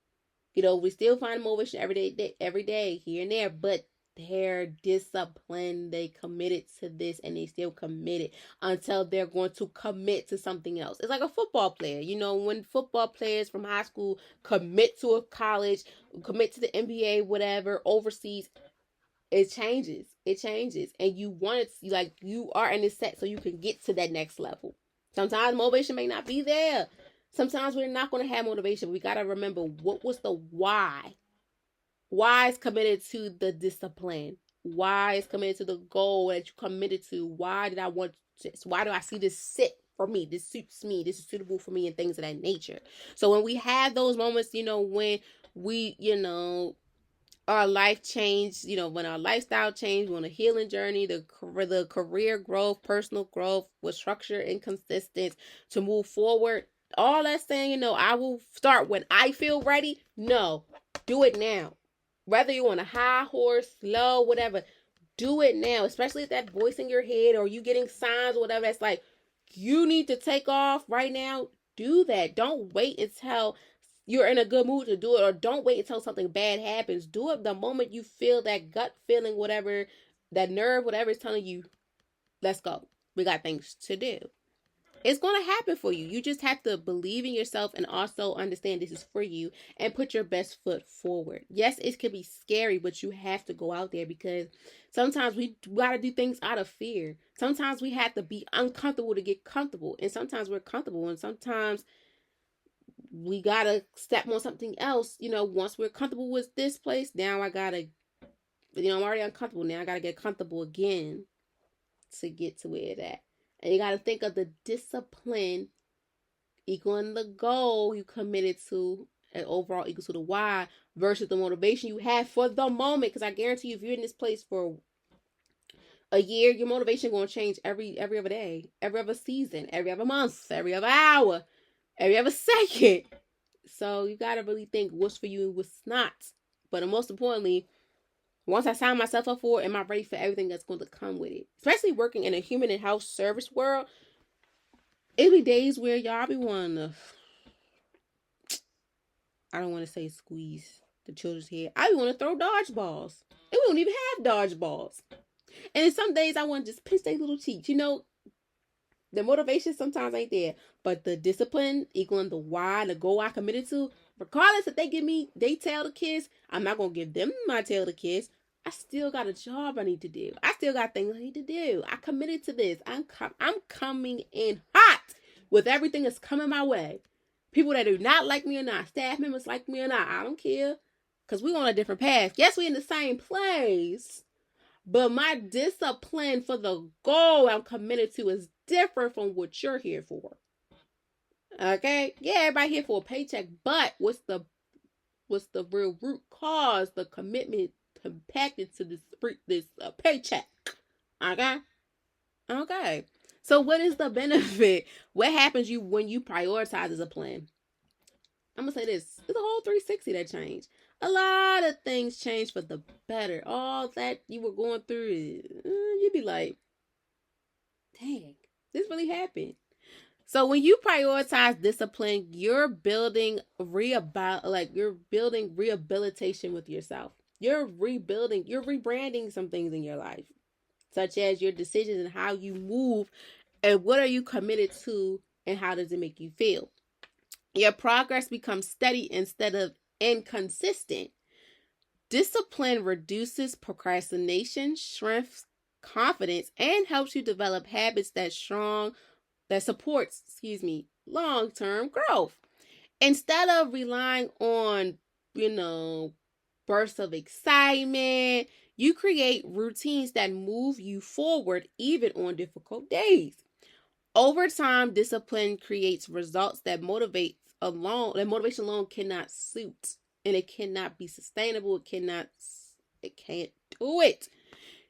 We still find motivation every day, here and there, but they're disciplined. They committed to this and they still committed until they're going to commit to something else. It's like a football player. When football players from high school commit to a college, commit to the NBA, whatever, overseas, it changes. And you want it, like you are in this set so you can get to that next level. Sometimes motivation may not be there. Sometimes we're not going to have motivation. We got to remember, what was the why? Why is committed to the discipline? Why is committed to the goal that you committed to? Why did I want this? Why do I see this sit for me? This suits me. This is suitable for me, and things of that nature. So when we have those moments, when we, our life changed, when our lifestyle changed, on a healing journey, the career growth, personal growth with structure and consistency to move forward. All that saying, I will start when I feel ready. No, do it now. Whether you're on a high horse, low, whatever, do it now. Especially if that voice in your head or you getting signs or whatever that's like, you need to take off right now. Do that. Don't wait until you're in a good mood to do it, or don't wait until something bad happens. Do it the moment you feel that gut feeling, whatever, that nerve, whatever is telling you, let's go. We got things to do. It's going to happen for you. You just have to believe in yourself and also understand this is for you and put your best foot forward. Yes, it could be scary, but you have to go out there because sometimes we got to do things out of fear. Sometimes we have to be uncomfortable to get comfortable. And sometimes we're comfortable, and sometimes we got to step on something else. Once we're comfortable with this place, now I got to, I'm already uncomfortable. Now I got to get comfortable again to get to where it's at. And you got to think of the discipline equaling the goal you committed to, and overall equals to the why, versus the motivation you have for the moment. Because I guarantee you, if you're in this place for a year, your motivation going to change every other day, every other season, every other month, every other hour, every other second. So you got to really think what's for you and what's not. But most importantly, once I sign myself up for it, am I ready for everything that's going to come with it? Especially working in a human and health service world, it'll be days where y'all be wanting to, I don't want to say squeeze the children's head. I be want to throw dodgeballs. And we don't even have dodgeballs. And some days I want to just pinch their little cheeks. The motivation sometimes ain't there. But the discipline equaling the why, the goal I committed to, regardless if they give me they tail to kiss, I'm not going to give them my tail to kiss. I still got a job I need to do. I still got things I need to do. I committed to this. I'm coming in hot with everything that's coming my way. People that do not like me or not, staff members like me or not, I don't care. Because we're on a different path. Yes, we're in the same place. But my discipline for the goal I'm committed to is different from what you're here for. Okay? Yeah, everybody here for a paycheck. But what's the real root cause, the commitment compacted to this paycheck? Okay. So what is the benefit? What happens when you prioritize as a plan? I'm gonna say this: it's a whole 360 that changed. A lot of things changed for the better. All that you were going through, you'd be like, dang, this really happened. So when you prioritize discipline, you're building rehabilitation with yourself. You're rebranding some things in your life, such as your decisions and how you move and what are you committed to and how does it make you feel. Your progress becomes steady instead of inconsistent. Discipline reduces procrastination, strengthens confidence, and helps you develop habits that supports, long-term growth. Instead of relying on, bursts of excitement, you create routines that move you forward even on difficult days. Over time, discipline creates results that motivation alone cannot suit, and it cannot be sustainable. It can't do it.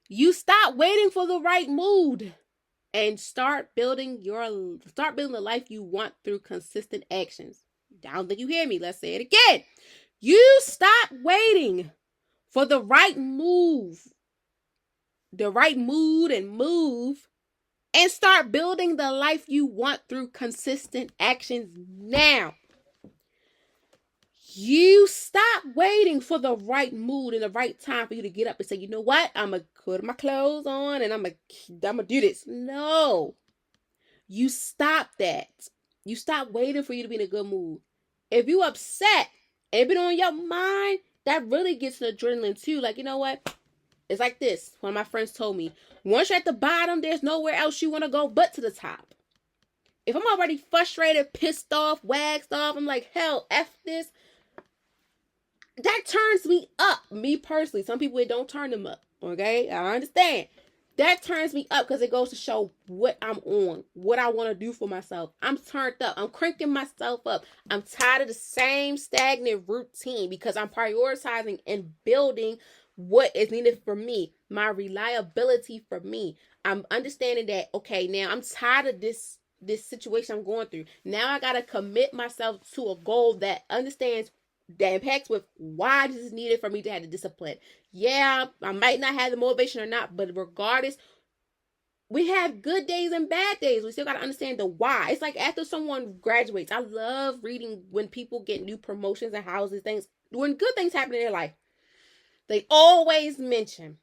You stop waiting for the right mood and start building the life you want through consistent actions. I don't think you hear me. Let's say it again. You stop waiting for the right mood and move, and start building the life you want through consistent actions now. You stop waiting for the right mood and the right time for you to get up and say, you know what? I'm going to put my clothes on and I'm going to do this. No. You stop that. You stop waiting for you to be in a good mood. If you upset and it's been on your mind, that really gets an adrenaline too. Like, you know what? It's like this. One of my friends told me, once you're at the bottom, there's nowhere else you want to go but to the top. If I'm already frustrated, pissed off, waxed off, I'm like, hell, F this. That turns me up, me personally. Some people, it don't turn them up, okay? I understand. That turns me up because it goes to show what I'm on, what I want to do for myself. I'm turned up. I'm cranking myself up. I'm tired of the same stagnant routine because I'm prioritizing and building what is needed for me, my reliability for me. I'm understanding that, okay, now I'm tired of this situation I'm going through. Now I got to commit myself to a goal that understands that impacts with why this is needed for me to have the discipline. Yeah, I might not have the motivation or not, but regardless, we have good days and bad days. We still got to understand the why. It's like after someone graduates, I love reading when people get new promotions and houses, things, when good things happen in their life. They always mention,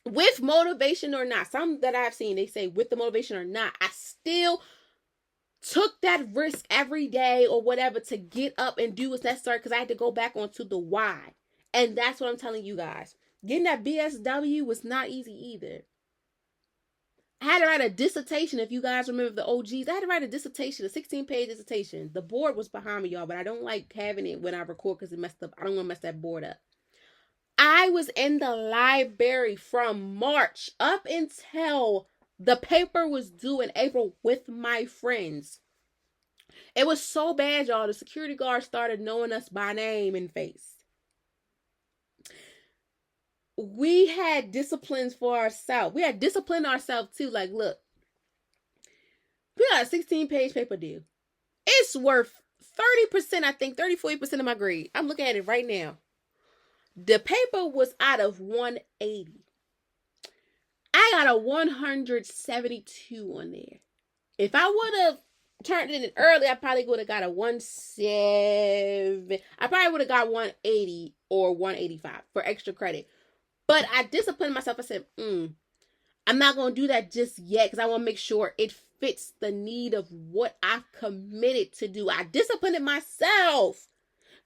with motivation or not, some that I've seen, they say with the motivation or not, I still took that risk every day or whatever to get up and do what's necessary because I had to go back onto the why. And that's what I'm telling you guys. Getting that BSW was not easy either. I had to write a dissertation. If you guys remember the OGs, I had to write a dissertation, a 16-page dissertation. The board was behind me, y'all, but I don't like having it when I record because it messed up. I don't want to mess that board up. I was in the library from March up until the paper was due in April with my friends. It was so bad, y'all. The security guard started knowing us by name and face. We had disciplines for ourselves. We had disciplined ourselves too. Like, look, we got a 16-page paper due. It's worth 30%, I think, 30-40% of my grade. I'm looking at it right now. The paper was out of 180. I got a 172 on there. If I would have turned it in early, I probably would have got a 170. I probably would have got 180 or 185 for extra credit. But I disciplined myself. I said, I'm not going to do that just yet because I want to make sure it fits the need of what I've committed to do. I disciplined myself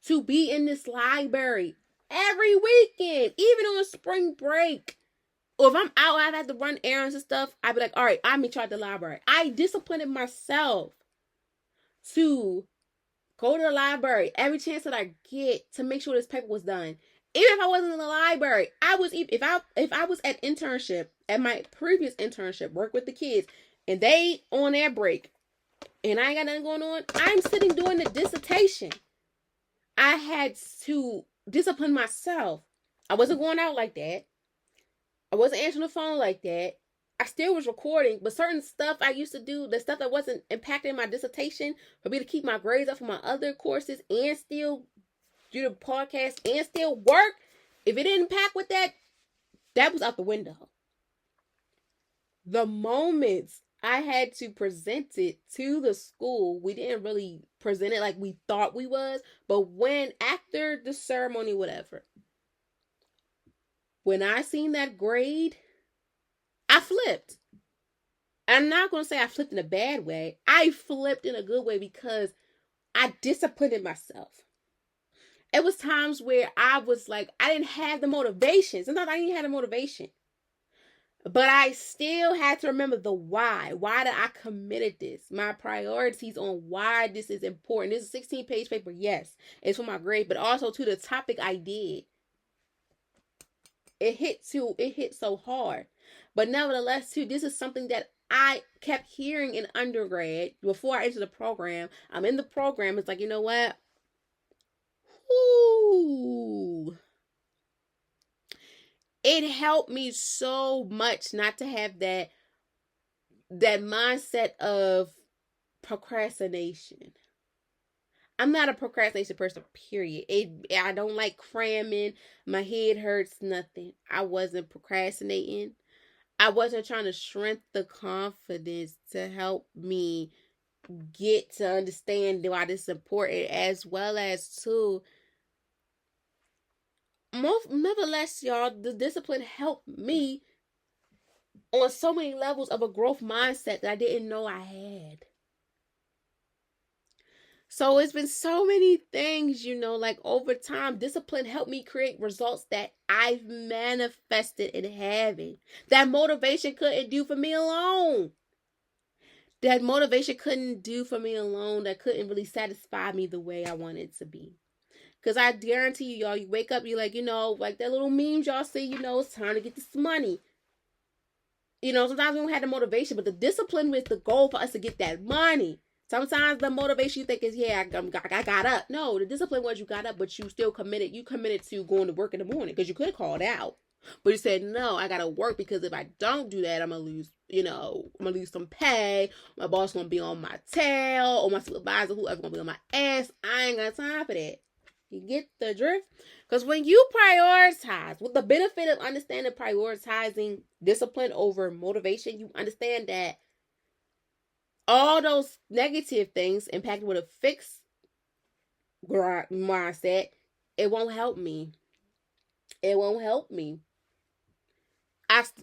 to be in this library every weekend, even on spring break. Or if I'm out, I've had to run errands and stuff, I'd be like, all right, I'm in charge of the library. I disciplined myself to go to the library every chance that I get to make sure this paper was done. Even if I wasn't in the library, if I was at internship, at my previous internship, work with the kids, and they on their break, and I ain't got nothing going on, I'm sitting doing the dissertation. I had to discipline myself. I wasn't going out like that. I wasn't answering the phone like that. I still was recording, but certain stuff I used to do, the stuff that wasn't impacting my dissertation, for me to keep my grades up for my other courses and still do the podcast and still work, if it didn't impact with that, that was out the window. The moments I had to present it to the school, we didn't really present it like we thought we was, but when after the ceremony, whatever, when I seen that grade, I flipped. I'm not going to say I flipped in a bad way. I flipped in a good way because I disciplined myself. It was times where I was like, I didn't have the motivation. Sometimes I didn't have the motivation. But I still had to remember the why. Why did I committed this? My priorities on why this is important. This is a 16-page paper. Yes, it's for my grade, but also to the topic I did. It hit so hard. But nevertheless, too, this is something that I kept hearing in undergrad before I entered the program. I'm in the program. It's like, you know what? Ooh. It helped me so much not to have that mindset of procrastination. I'm not a procrastination person, period. I don't like cramming. My head hurts, nothing. I wasn't procrastinating. I wasn't trying to shrink the confidence to help me get to understand why this is important, as well as to nevertheless, y'all, the discipline helped me on so many levels of a growth mindset that I didn't know I had. So it's been so many things, like over time, discipline helped me create results that I've manifested in having. That motivation couldn't do for me alone. That couldn't really satisfy me the way I wanted it to be. Because I guarantee you, y'all, you wake up, you're like, like that little memes y'all see, it's time to get this money. Sometimes we don't have the motivation, but the discipline was the goal for us to get that money. Sometimes the motivation you think is, I got up. No, the discipline was you got up, but you still committed. You committed to going to work in the morning because you could have called out. But you said, no, I got to work because if I don't do that, I'm going to lose, I'm going to lose some pay. My boss going to be on my tail, or my supervisor, whoever going to be on my ass. I ain't got time for that. You get the drift? Because when you prioritize, with the benefit of understanding prioritizing discipline over motivation, you understand that all those negative things impacted with a fixed mindset, it won't help me. It won't help me.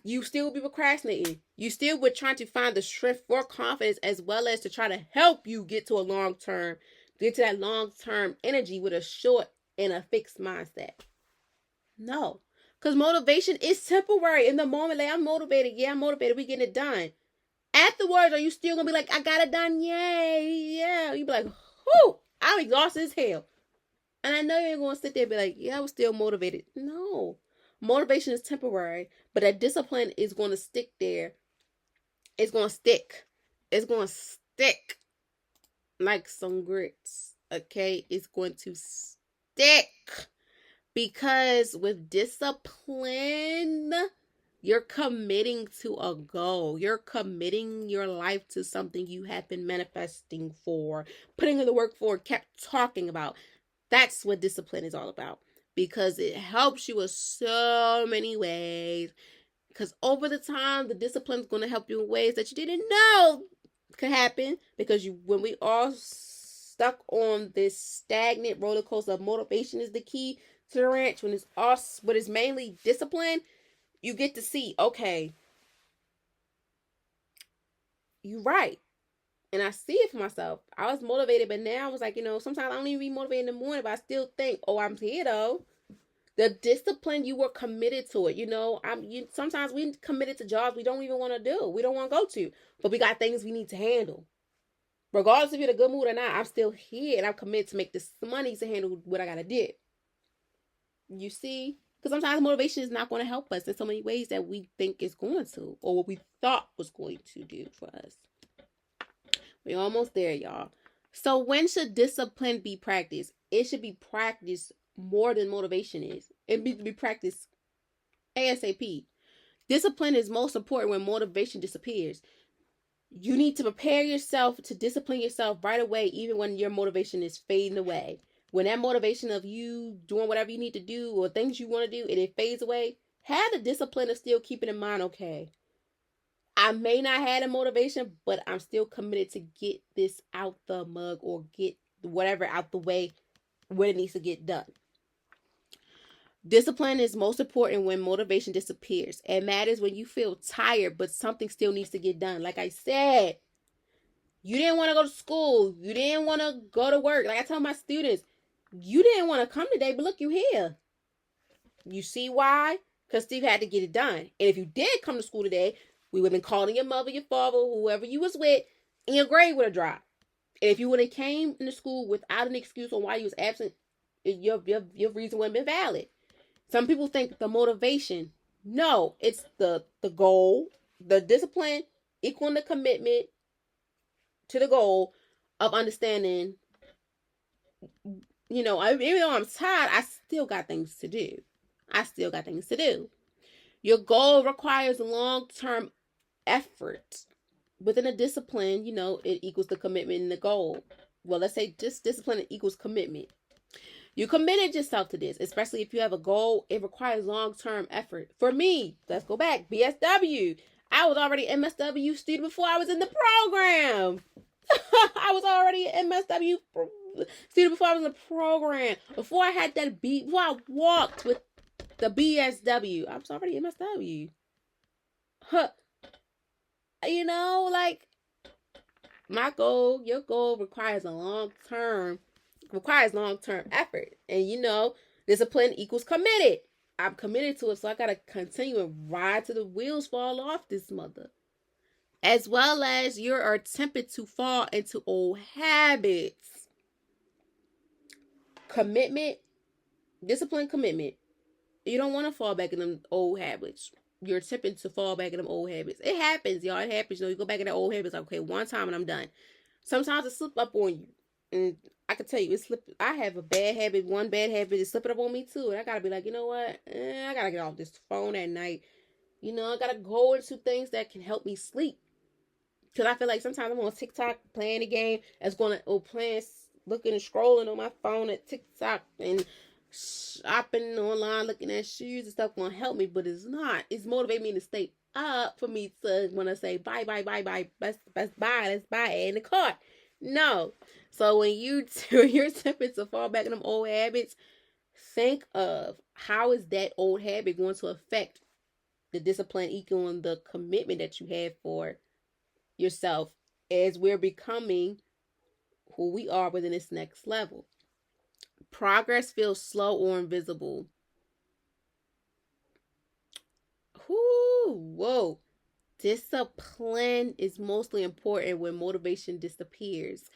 You still be procrastinating. You still would trying to find the strength for confidence, as well as to try to help you get to that long-term energy with a short and a fixed mindset. No. Because motivation is temporary. In the moment, like, I'm motivated. Yeah, I'm motivated. We getting it done. Afterwards, are you still going to be like, I got it done? Yay. Yeah. You be like, whew, I'm exhausted as hell. And I know you ain't going to sit there and be like, yeah, I was still motivated. No. Motivation is temporary. But that discipline is going to stick there. It's going to stick. It's going to stick like some grits. Okay? It's going to stick. Because with discipline, you're committing to a goal. You're committing your life to something you have been manifesting for, putting in the work for, kept talking about. That's what discipline is all about. Because it helps you in so many ways. Because over the time, the discipline is going to help you in ways that you didn't know could happen. Because when we all stuck on this stagnant roller coaster of motivation is the key to the ranch, when it's us, but it's mainly discipline, you get to see, okay, you're right. And I see it for myself. I was motivated, but now I was like, sometimes I don't even be motivated in the morning, but I still think, oh, I'm here though. The discipline, you were committed to it. Sometimes we committed to jobs we don't even want to do. We don't want to go to, but we got things we need to handle. Regardless if you're in a good mood or not, I'm still here and I'm committed to make this money to handle what I got to do. You see? Because sometimes motivation is not going to help us in so many ways that we think it's going to, or what we thought was going to do for us. We're almost there, y'all. So when should discipline be practiced? It should be practiced more than motivation is. It needs to be practiced ASAP. Discipline is most important when motivation disappears. You need to prepare yourself to discipline yourself right away, even when your motivation is fading away. When that motivation of you doing whatever you need to do or things you want to do, and it fades away, have the discipline of still keeping in mind, okay, I may not have the motivation, but I'm still committed to get this out the mug or get whatever out the way when it needs to get done. Discipline is most important when motivation disappears. It matters when you feel tired, but something still needs to get done. Like I said, You didn't want to go to school. You didn't want to go to work. Like I tell my students, you didn't want to come today, but look, you here. You see why? Because Steve had to get it done. And if you did come to school today, we would have been calling your mother, your father, whoever you was with, and your grade would have dropped. And if you would have came into school without an excuse on why you was absent, your reason wouldn't have been valid. Some people think the motivation. No, it's the goal, the discipline equaling the commitment to the goal of understanding, even though I'm tired, I still got things to do. Your goal requires long-term effort. Within a discipline, it equals the commitment and the goal. Well, let's say just discipline equals commitment. You committed yourself to this, especially if you have a goal. It requires long-term effort. For me, let's go back. BSW. I was already an MSW student before I was in the program. I was already an MSW student before I was in the program. Before I had that before I walked with the BSW, I was already MSW. My goal, your goal requires long-term effort. And discipline equals committed. I'm committed to it, so I gotta continue and ride till the wheels fall off this mother. As well as you're tempted to fall into old habits. Commitment, discipline, commitment. You don't want to fall back in them old habits. You're tempted to fall back in them old habits. It happens, y'all. It happens. You go back in the old habits. Like, okay, one time and I'm done. Sometimes it slip up on you. And I can tell you, I have a bad habit. One bad habit is slipping up on me too. And I gotta be like, you know what? I gotta get off this phone at night. I gotta go into things that can help me sleep. Because I feel like sometimes I'm on TikTok playing a game that's looking and scrolling on my phone at TikTok and shopping online, looking at shoes and stuff gonna help me, but it's not. It's motivating me to stay up for me to want to say bye, let's buy it in the cart. No. So when you're tempted to fall back in them old habits, think of how is that old habit going to affect the discipline equaling the commitment that you have for yourself as we're becoming who we are within this next level. Progress feels slow or invisible. Whoa. Discipline is mostly important when motivation disappears.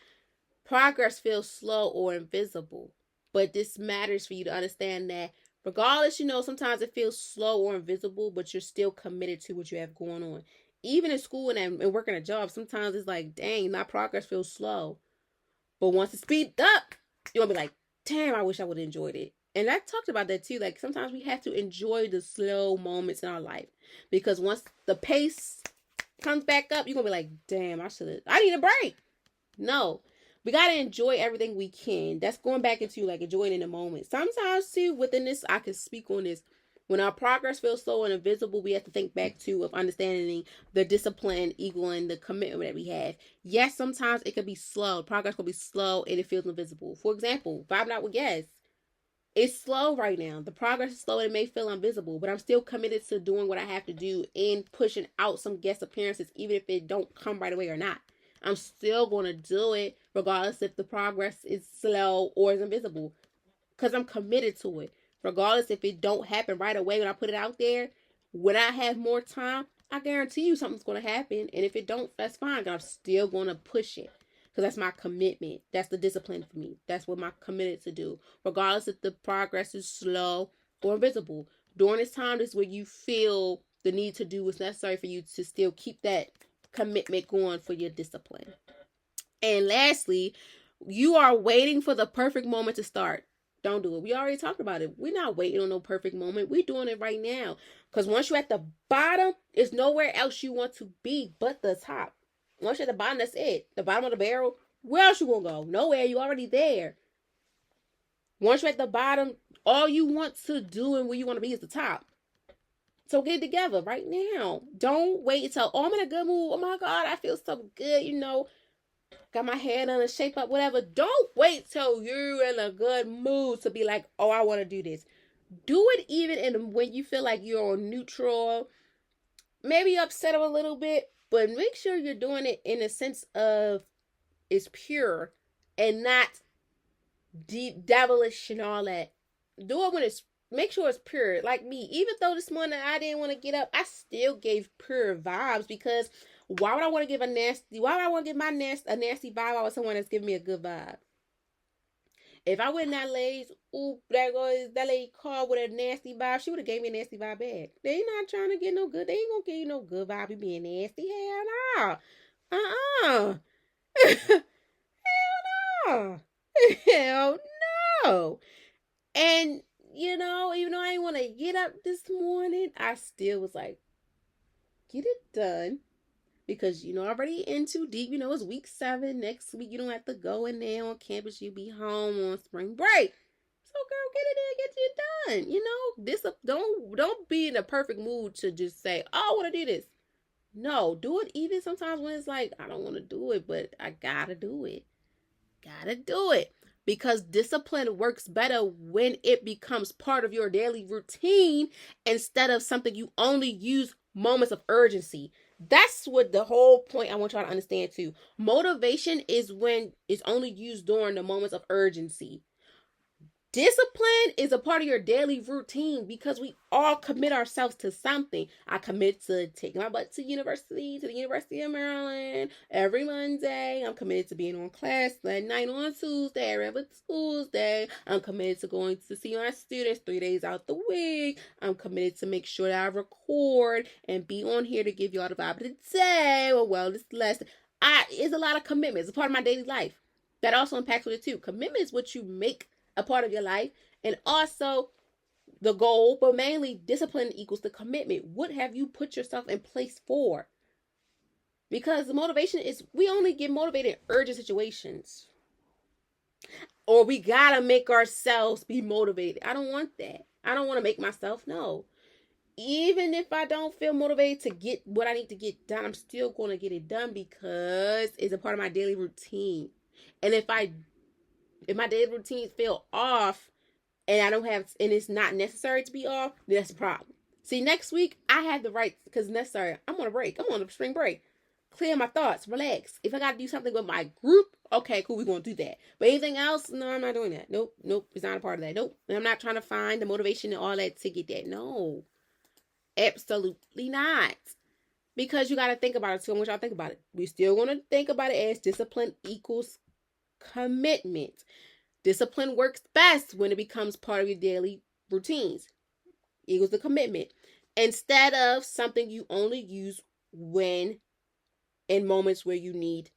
Progress feels slow or invisible. But this matters for you to understand that regardless, sometimes it feels slow or invisible, but you're still committed to what you have going on. Even in school and working a job, sometimes it's like, dang, my progress feels slow. But once it speeds up, you're going to be like, damn, I wish I would have enjoyed it. And I talked about that too. Like sometimes we have to enjoy the slow moments in our life. Because once the pace comes back up, you're going to be like, damn, I need a break. No. We got to enjoy everything we can. That's going back into like enjoying in the moment. Sometimes too, within this, I can speak on this. When our progress feels slow and invisible, we have to think back to of understanding the discipline equaling the commitment that we have. Yes, sometimes it can be slow. Progress can be slow and it feels invisible. For example, vibing out with guests. It's slow right now. The progress is slow and it may feel invisible, but I'm still committed to doing what I have to do and pushing out some guest appearances, even if it don't come right away or not. I'm still going to do it regardless if the progress is slow or is invisible because I'm committed to it. Regardless if it don't happen right away when I put it out there, when I have more time, I guarantee you something's going to happen. And if it don't, that's fine. I'm still going to push it because that's my commitment. That's the discipline for me. That's what I'm committed to do. Regardless if the progress is slow or invisible. During this time, this is where you feel the need to do what's necessary for you to still keep that commitment going for your discipline. And lastly, you are waiting for the perfect moment to start. Don't do it. We already talked about it. We're not waiting on no perfect moment. We're doing it right now. Because once you're at the bottom, there's nowhere else you want to be but the top. Once you're at the bottom, that's it. The bottom of the barrel, where else you gonna go? Nowhere. You're already there. Once you're at the bottom, all you want to do and where you want to be is the top. So get it together right now. Don't wait until, I'm in a good mood. Oh my God, I feel so good, got my hair done and shape up, whatever. Don't wait till you're in a good mood to be like, oh, I want to do this. Do it even when you feel like you're on neutral, maybe upset a little bit, but make sure you're doing it in a sense of is pure and not deep devilish and all that. Do it when it's, make sure it's pure. Like me, even though this morning I didn't want to get up, I still gave pure vibes, because why would I want to give a nasty, why would I want to give a nasty vibe out with someone that's giving me a good vibe? If I went in that lady's, ooh, that lady called with a nasty vibe, she would have gave me a nasty vibe back. They ain't not trying to get no good. They ain't gonna give you no good vibe. You being nasty. Hell no. Hell no. Hell no. And even though I didn't want to get up this morning, I still was like, get it done. Because already in too deep. It's week 7. Next week you don't have to go in there on campus. You be home on spring break. So girl, get it in, get it done. Don't be in a perfect mood to just say, oh, I want to do this. No, do it even sometimes when it's like, I don't want to do it, but I gotta do it. Gotta do it. Because discipline works better when it becomes part of your daily routine instead of something you only use moments of urgency. That's what the whole point I want y'all to understand too. Motivation is when it's only used during the moments of urgency. Discipline is a part of your daily routine because we all commit ourselves to something. I commit to taking my butt to the University of Maryland every Monday. I'm committed to being on class that night on Tuesday, every Tuesday. I'm committed to going to see my students 3 days out the week. I'm committed to make sure that I record and be on here to give y'all the vibe of the day or wellness lesson. It's a lot of commitment. It's a part of my daily life. That also impacts with it too. Commitment is what you make a part of your life, and also the goal, but mainly discipline equals the commitment. What have you put yourself in place for? Because the motivation is, we only get motivated in urgent situations, or we gotta make ourselves be motivated. I don't want that. I don't want to make myself. No. Even if I don't feel motivated to get what I need to get done, I'm still going to get it done because it's a part of my daily routine. And if my daily routines feel off and it's not necessary to be off, then that's a problem. See, next week I have the right, because necessary. I'm on a break. I'm on a spring break. Clear my thoughts, relax. If I got to do something with my group, okay, cool, we're going to do that. But anything else, no, I'm not doing that. Nope, it's not a part of that. Nope. And I'm not trying to find the motivation and all that to get that. No, absolutely not. Because you got to think about it too. I want y'all to think about it. We're still going to think about it as discipline equals commitment. Discipline works best when it becomes part of your daily routines. Equals the commitment. Instead of something you only use when in moments where you need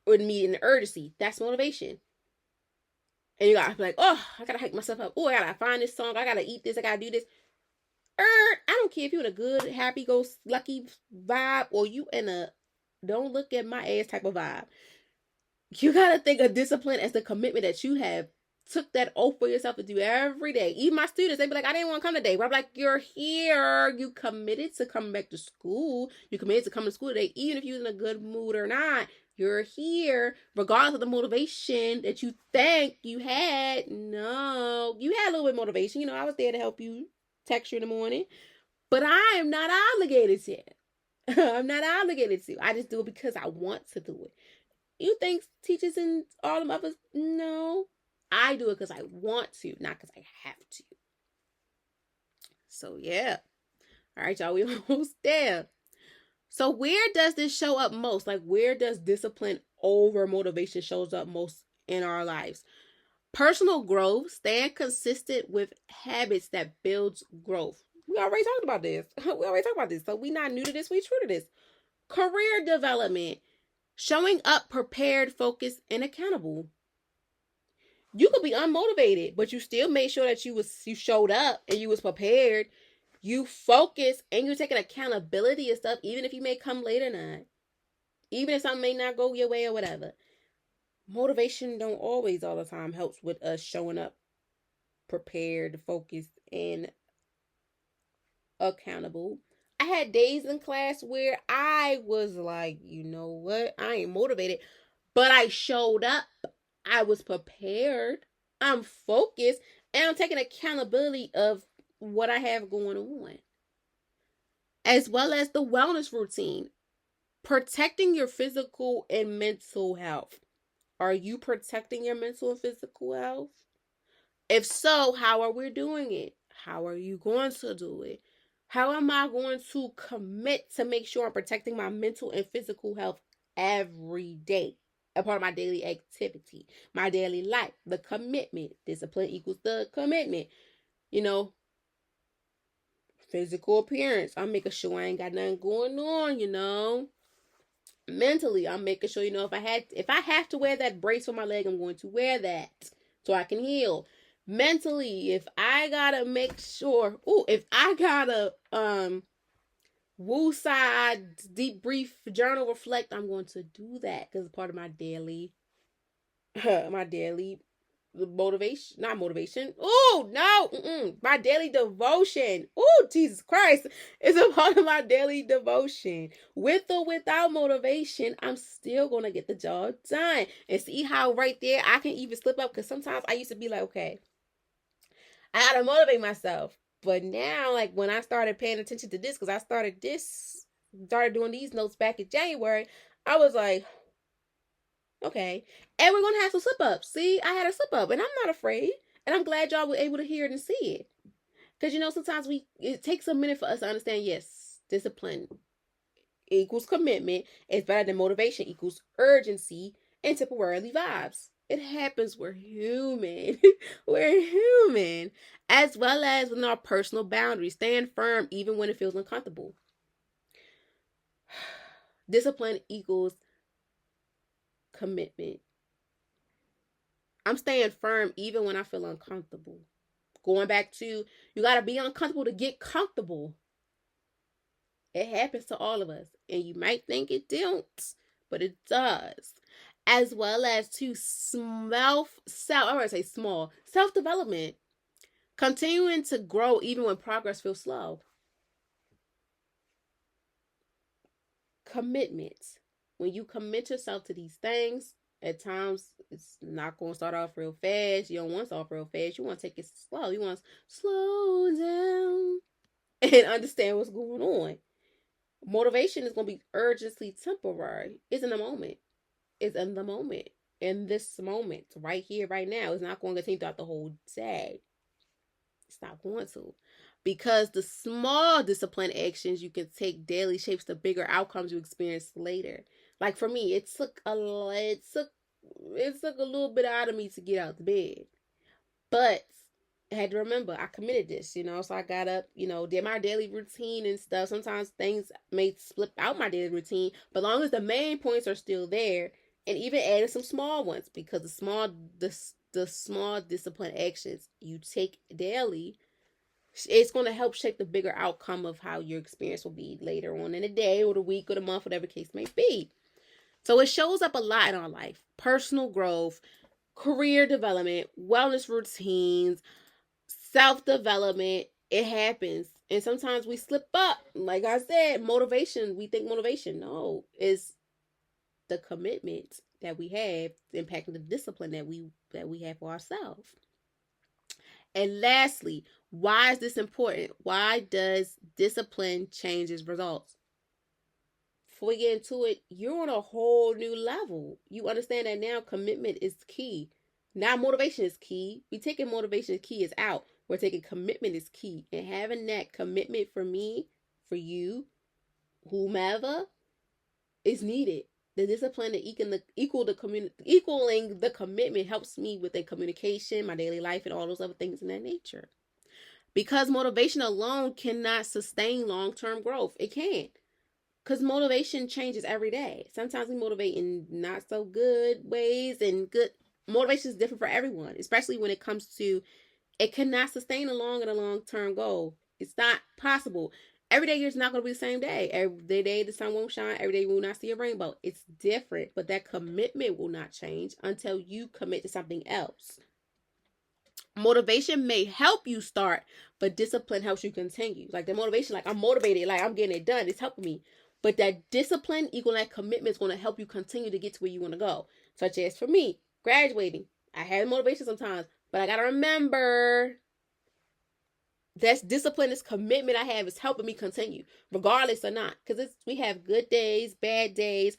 an urgency. That's motivation. And you gotta be like, oh, I gotta hype myself up. Oh, I gotta find this song. I gotta eat this. I gotta do this. I don't care if you're in a good, happy, go lucky vibe or you in a don't look at my ass type of vibe. You gotta think of discipline as the commitment that you have took that oath for yourself to do every day. Even my students, they be like, I didn't want to come today. But I'm like, you're here. You committed to coming back to school. You committed to coming to school today, even if you're in a good mood or not. You're here, regardless of the motivation that you think you had. No, you had a little bit of motivation. I was there to help you, text you in the morning. But I am not obligated to. I'm not obligated to. I just do it because I want to do it. You think teachers and all them others? No. I do it because I want to, not because I have to. So, yeah. All right, y'all. We almost there. So, where does this show up most? Like, where does discipline over motivation shows up most in our lives? Personal growth, staying consistent with habits that builds growth. We already talked about this. So, we're not new to this. We're true to this. Career development. Showing up prepared, focused, and accountable. You could be unmotivated, but you still made sure that you showed up and you was prepared. You focused and you're taking accountability and stuff, even if you may come late or not. Even if something may not go your way or whatever. Motivation don't always all the time helps with us showing up prepared, focused, and accountable. I had days in class where I was like, you know what? I ain't motivated, but I showed up. I was prepared. I'm focused, and I'm taking accountability of what I have going on. As well as the wellness routine. Protecting your physical and mental health. Are you protecting your mental and physical health? If so, how are we doing it? How are you going to do it? How am I going to commit to make sure I'm protecting my mental and physical health every day? A part of my daily activity, my daily life, the commitment. Discipline equals the commitment. You know, physical appearance. I'm making sure I ain't got nothing going on. Mentally, I'm making sure, if I have to wear that brace for my leg, I'm going to wear that so I can heal. Mentally, if I gotta make sure, if I gotta woo side, deep brief, journal, reflect, I'm going to do that because it's part of my daily motivation, not motivation. Oh no, my daily devotion. Oh, Jesus Christ, it's a part of my daily devotion. With or without motivation, I'm still gonna get the job done. And see how right there I can even slip up, because sometimes I used to be like, okay, I gotta motivate myself. But now, like when I started paying attention to this, because I started doing these notes back in January, I was like, okay. And we're gonna have some slip ups. See, I had a slip up and I'm not afraid. And I'm glad y'all were able to hear it and see it. Because sometimes it takes a minute for us to understand, yes, discipline equals commitment. It's better than motivation equals urgency and temporarily vibes. It happens. We're human. We're human. As well as within our personal boundaries. Stand firm even when it feels uncomfortable. Discipline equals commitment. I'm staying firm even when I feel uncomfortable. Going back to, you got to be uncomfortable to get comfortable. It happens to all of us. And you might think it don't, but it does. As well as to self-development. Continuing to grow even when progress feels slow. Commitment. When you commit yourself to these things, at times it's not going to start off real fast. You don't want to start off real fast. You want to take it slow. You want to slow down and understand what's going on. Motivation is going to be urgently temporary. It's in the moment. It's in the moment. In this moment, right here, right now. It's not going to continue throughout the whole day. It's not going to. Because the small discipline actions you can take daily shapes the bigger outcomes you experience later. Like for me, it took a little bit out of me to get out of bed. But I had to remember, I committed this, so I got up, did my daily routine and stuff. Sometimes things may slip out my daily routine, but as long as the main points are still there, and even adding some small ones, because the small discipline actions you take daily, it's going to help shape the bigger outcome of how your experience will be later on in the day or the week or the month, whatever the case may be. So it shows up a lot in our life. Personal growth, career development, wellness routines, self-development. It happens. And sometimes we slip up. Like I said, motivation. We think motivation. No, it's the commitment that we have impacting the discipline that we have for ourselves. And lastly, why is this important? Why does discipline changes results? Before we get into it, you're on a whole new level. You understand that now commitment is key. Now motivation is key. We taking motivation is key is out. We're taking commitment is key. And having that commitment for me, for you, whomever, is needed. The discipline to equaling the commitment helps me with the communication, my daily life, and all those other things in that nature. Because motivation alone cannot sustain long-term growth. It can't. Because motivation changes every day. Sometimes we motivate in not so good ways, and good motivation is different for everyone, especially when it comes to, it cannot sustain a long-term goal. It's not possible. Every day is not going to be the same day. Every day the sun won't shine. Every day we will not see a rainbow. It's different, but that commitment will not change until you commit to something else. Motivation may help you start, but discipline helps you continue. Like the motivation, like I'm motivated, like I'm getting it done. It's helping me. But that discipline equal that commitment is going to help you continue to get to where you want to go. Such as for me, graduating. I had motivation sometimes, but I got to remember that's discipline, this commitment I have is helping me continue, regardless or not. Because we have good days, bad days.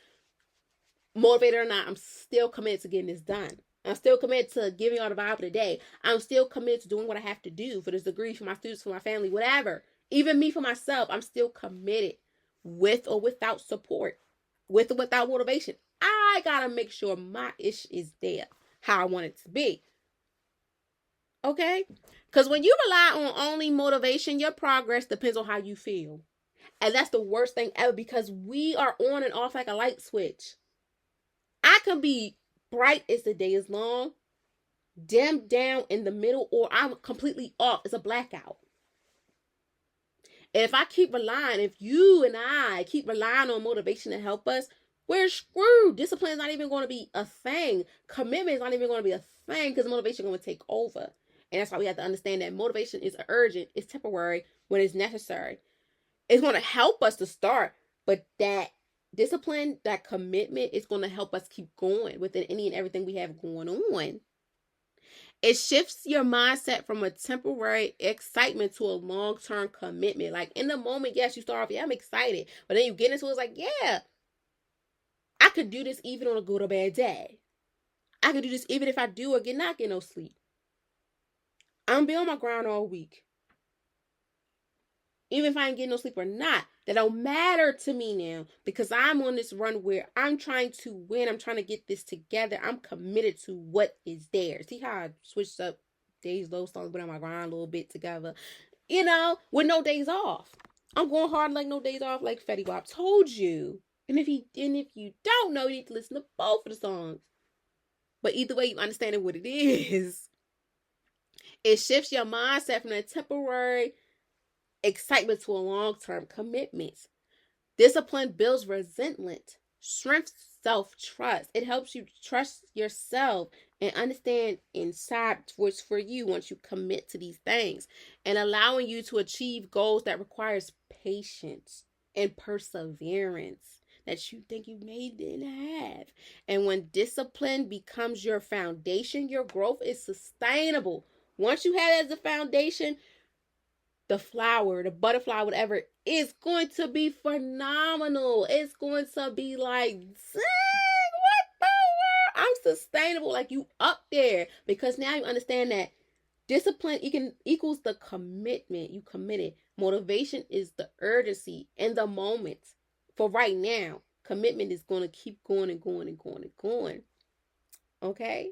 motivated or not, I'm still committed to getting this done. I'm still committed to giving y'all the vibe of the day. I'm still committed to doing what I have to do for this degree, for my students, for my family, whatever. Even me, for myself, I'm still committed with or without support, with or without motivation. I gotta make sure my ish is there how I want it to be. Okay? Because when you rely on only motivation, your progress depends on how you feel. And that's the worst thing ever, because we are on and off like a light switch. I can be bright as the day is long, dimmed down in the middle, or I'm completely off. It's a blackout. And if I keep relying, if you and I keep relying on motivation to help us, we're screwed. Discipline is not even going to be a thing. Commitment is not even going to be a thing, because motivation is going to take over. And that's why we have to understand that motivation is urgent, it's temporary when it's necessary. It's going to help us to start, but that discipline, that commitment is going to help us keep going within any and everything we have going on. It shifts your mindset from a temporary excitement to a long-term commitment. Like in the moment, yes, you start off, yeah, I'm excited. But then you get into it, it's like, yeah, I could do this even on a good or bad day. I could do this even if I do or not get no sleep. I'm going to be on my grind all week. Even if I ain't getting no sleep or not, that don't matter to me now, because I'm on this run where I'm trying to win. I'm trying to get this together. I'm committed to what is there. See how I switched up days low, songs, but on my grind a little bit together, with no days off. I'm going hard like no days off, like Fetty Wap told you. And if you don't know, you need to listen to both of the songs. But either way, you understand what it is. It shifts your mindset from a temporary excitement to a long-term commitment. Discipline builds resentment, strengthens self-trust. It helps you trust yourself and understand inside what's for you once you commit to these things, and allowing you to achieve goals that requires patience and perseverance that you think you may didn't have. And when discipline becomes your foundation, your growth is sustainable. Once you have it as a foundation, the flower, the butterfly, whatever, is going to be phenomenal. It's going to be like, dang, what the world? I'm sustainable, like you up there. Because now you understand that discipline equals the commitment. You committed. Motivation is the urgency and the moment. For right now, commitment is going to keep going and going and going and going. Okay?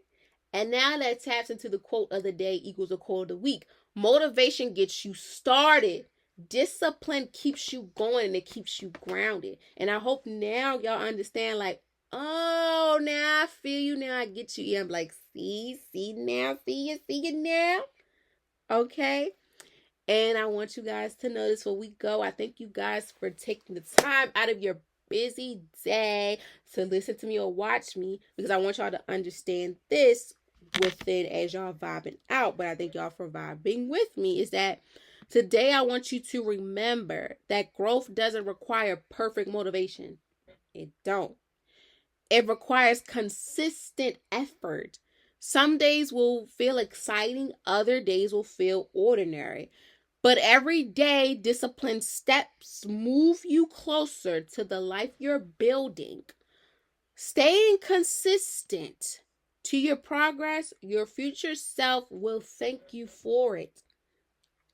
And now that taps into the quote of the day equals a quote of the week. Motivation gets you started. Discipline keeps you going and it keeps you grounded. And I hope now y'all understand, like, oh, now I feel you. Now I get you. Yeah, I'm like, see you now. Okay. And I want you guys to know this before we go. I thank you guys for taking the time out of your busy day to listen to me or watch me, because I want y'all to understand this within as y'all vibing out. But I thank y'all for vibing with me. Is that today I want you to remember that growth doesn't require perfect motivation. It don't. It requires consistent effort. Some days will feel exciting, other days will feel ordinary. But every day, disciplined steps move you closer to the life you're building. Staying consistent to your progress, your future self will thank you for it.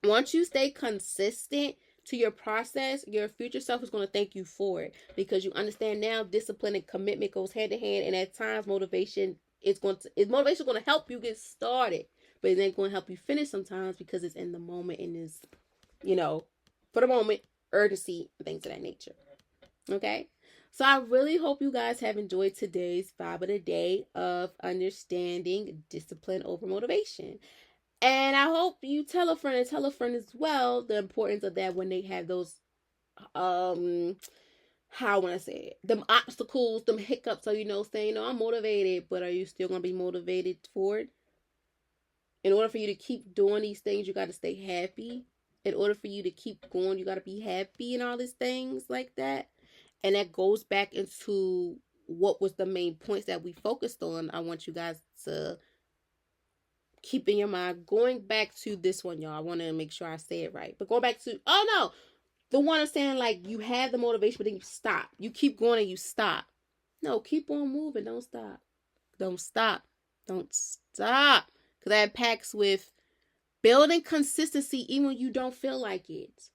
Once you stay consistent to your process, your future self is going to thank you for it, because you understand now discipline and commitment goes hand in hand, and at times motivation is going to help you get started. But it ain't going to help you finish sometimes, because it's in the moment and is, for the moment, urgency and things of that nature. Okay? So I really hope you guys have enjoyed today's vibe of the day of understanding discipline over motivation. And I hope you tell a friend as well the importance of that when they have those, how I want to say it, them obstacles, them hiccups. So, saying, I'm motivated, but are you still going to be motivated for it? In order for you to keep doing these things, you got to stay happy. In order for you to keep going, you got to be happy and all these things like that. And that goes back into what was the main points that we focused on. I want you guys to keep in your mind. Going back to this one, y'all. I want to make sure I say it right. But going back to, the one I'm saying, like, you have the motivation, but then you stop. You keep going and you stop. No, keep on moving. Don't stop. Don't stop. Don't stop. Because that impacts with building consistency even when you don't feel like it.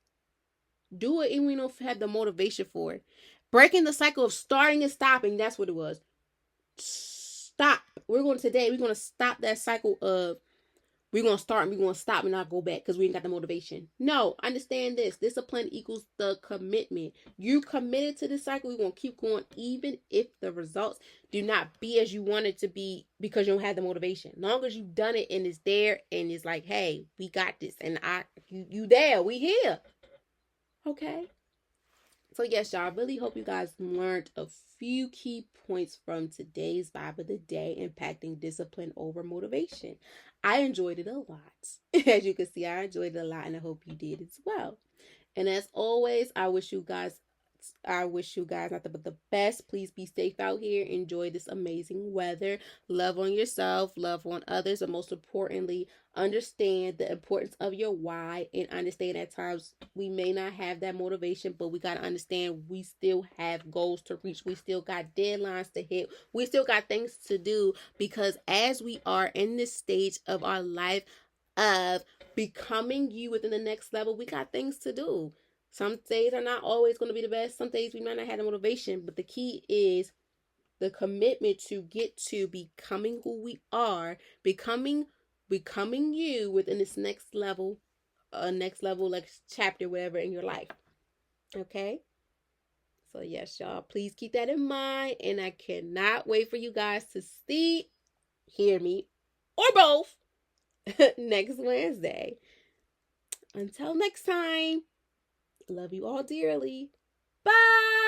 Do it even when you don't have the motivation for it. Breaking the cycle of starting and stopping. That's what it was. Stop. We're going to stop that cycle of we're going to start and we're going to stop and not go back because we ain't got the motivation. No, understand this. Discipline equals the commitment. You committed to this cycle. We're going to keep going even if the results do not be as you want it to be because you don't have the motivation. Long as you've done it and it's there and it's like, hey, we got this. And you there. We here. Okay. So yes, y'all, I really hope you guys learned a few key points from today's vibe of the day, impacting discipline over motivation. I enjoyed it a lot. As you can see, I enjoyed it a lot, and I hope you did as well. And as always, I wish you guys nothing but the best. Please be safe out here. Enjoy this amazing weather. Love on yourself, love on others, and most importantly, understand the importance of your why, and understand at times we may not have that motivation, but we got to understand we still have goals to reach. We still got deadlines to hit. We still got things to do, because as we are in this stage of our life of becoming you within the next level, we got things to do. Some days are not always going to be the best. Some days we might not have the motivation, but the key is the commitment to get to becoming who we are, becoming you within this next level like chapter, whatever, in your life. Okay? So yes, y'all, please keep that in mind, and I cannot wait for you guys to hear me, or both, next Wednesday. Until next time. Love you all dearly. Bye.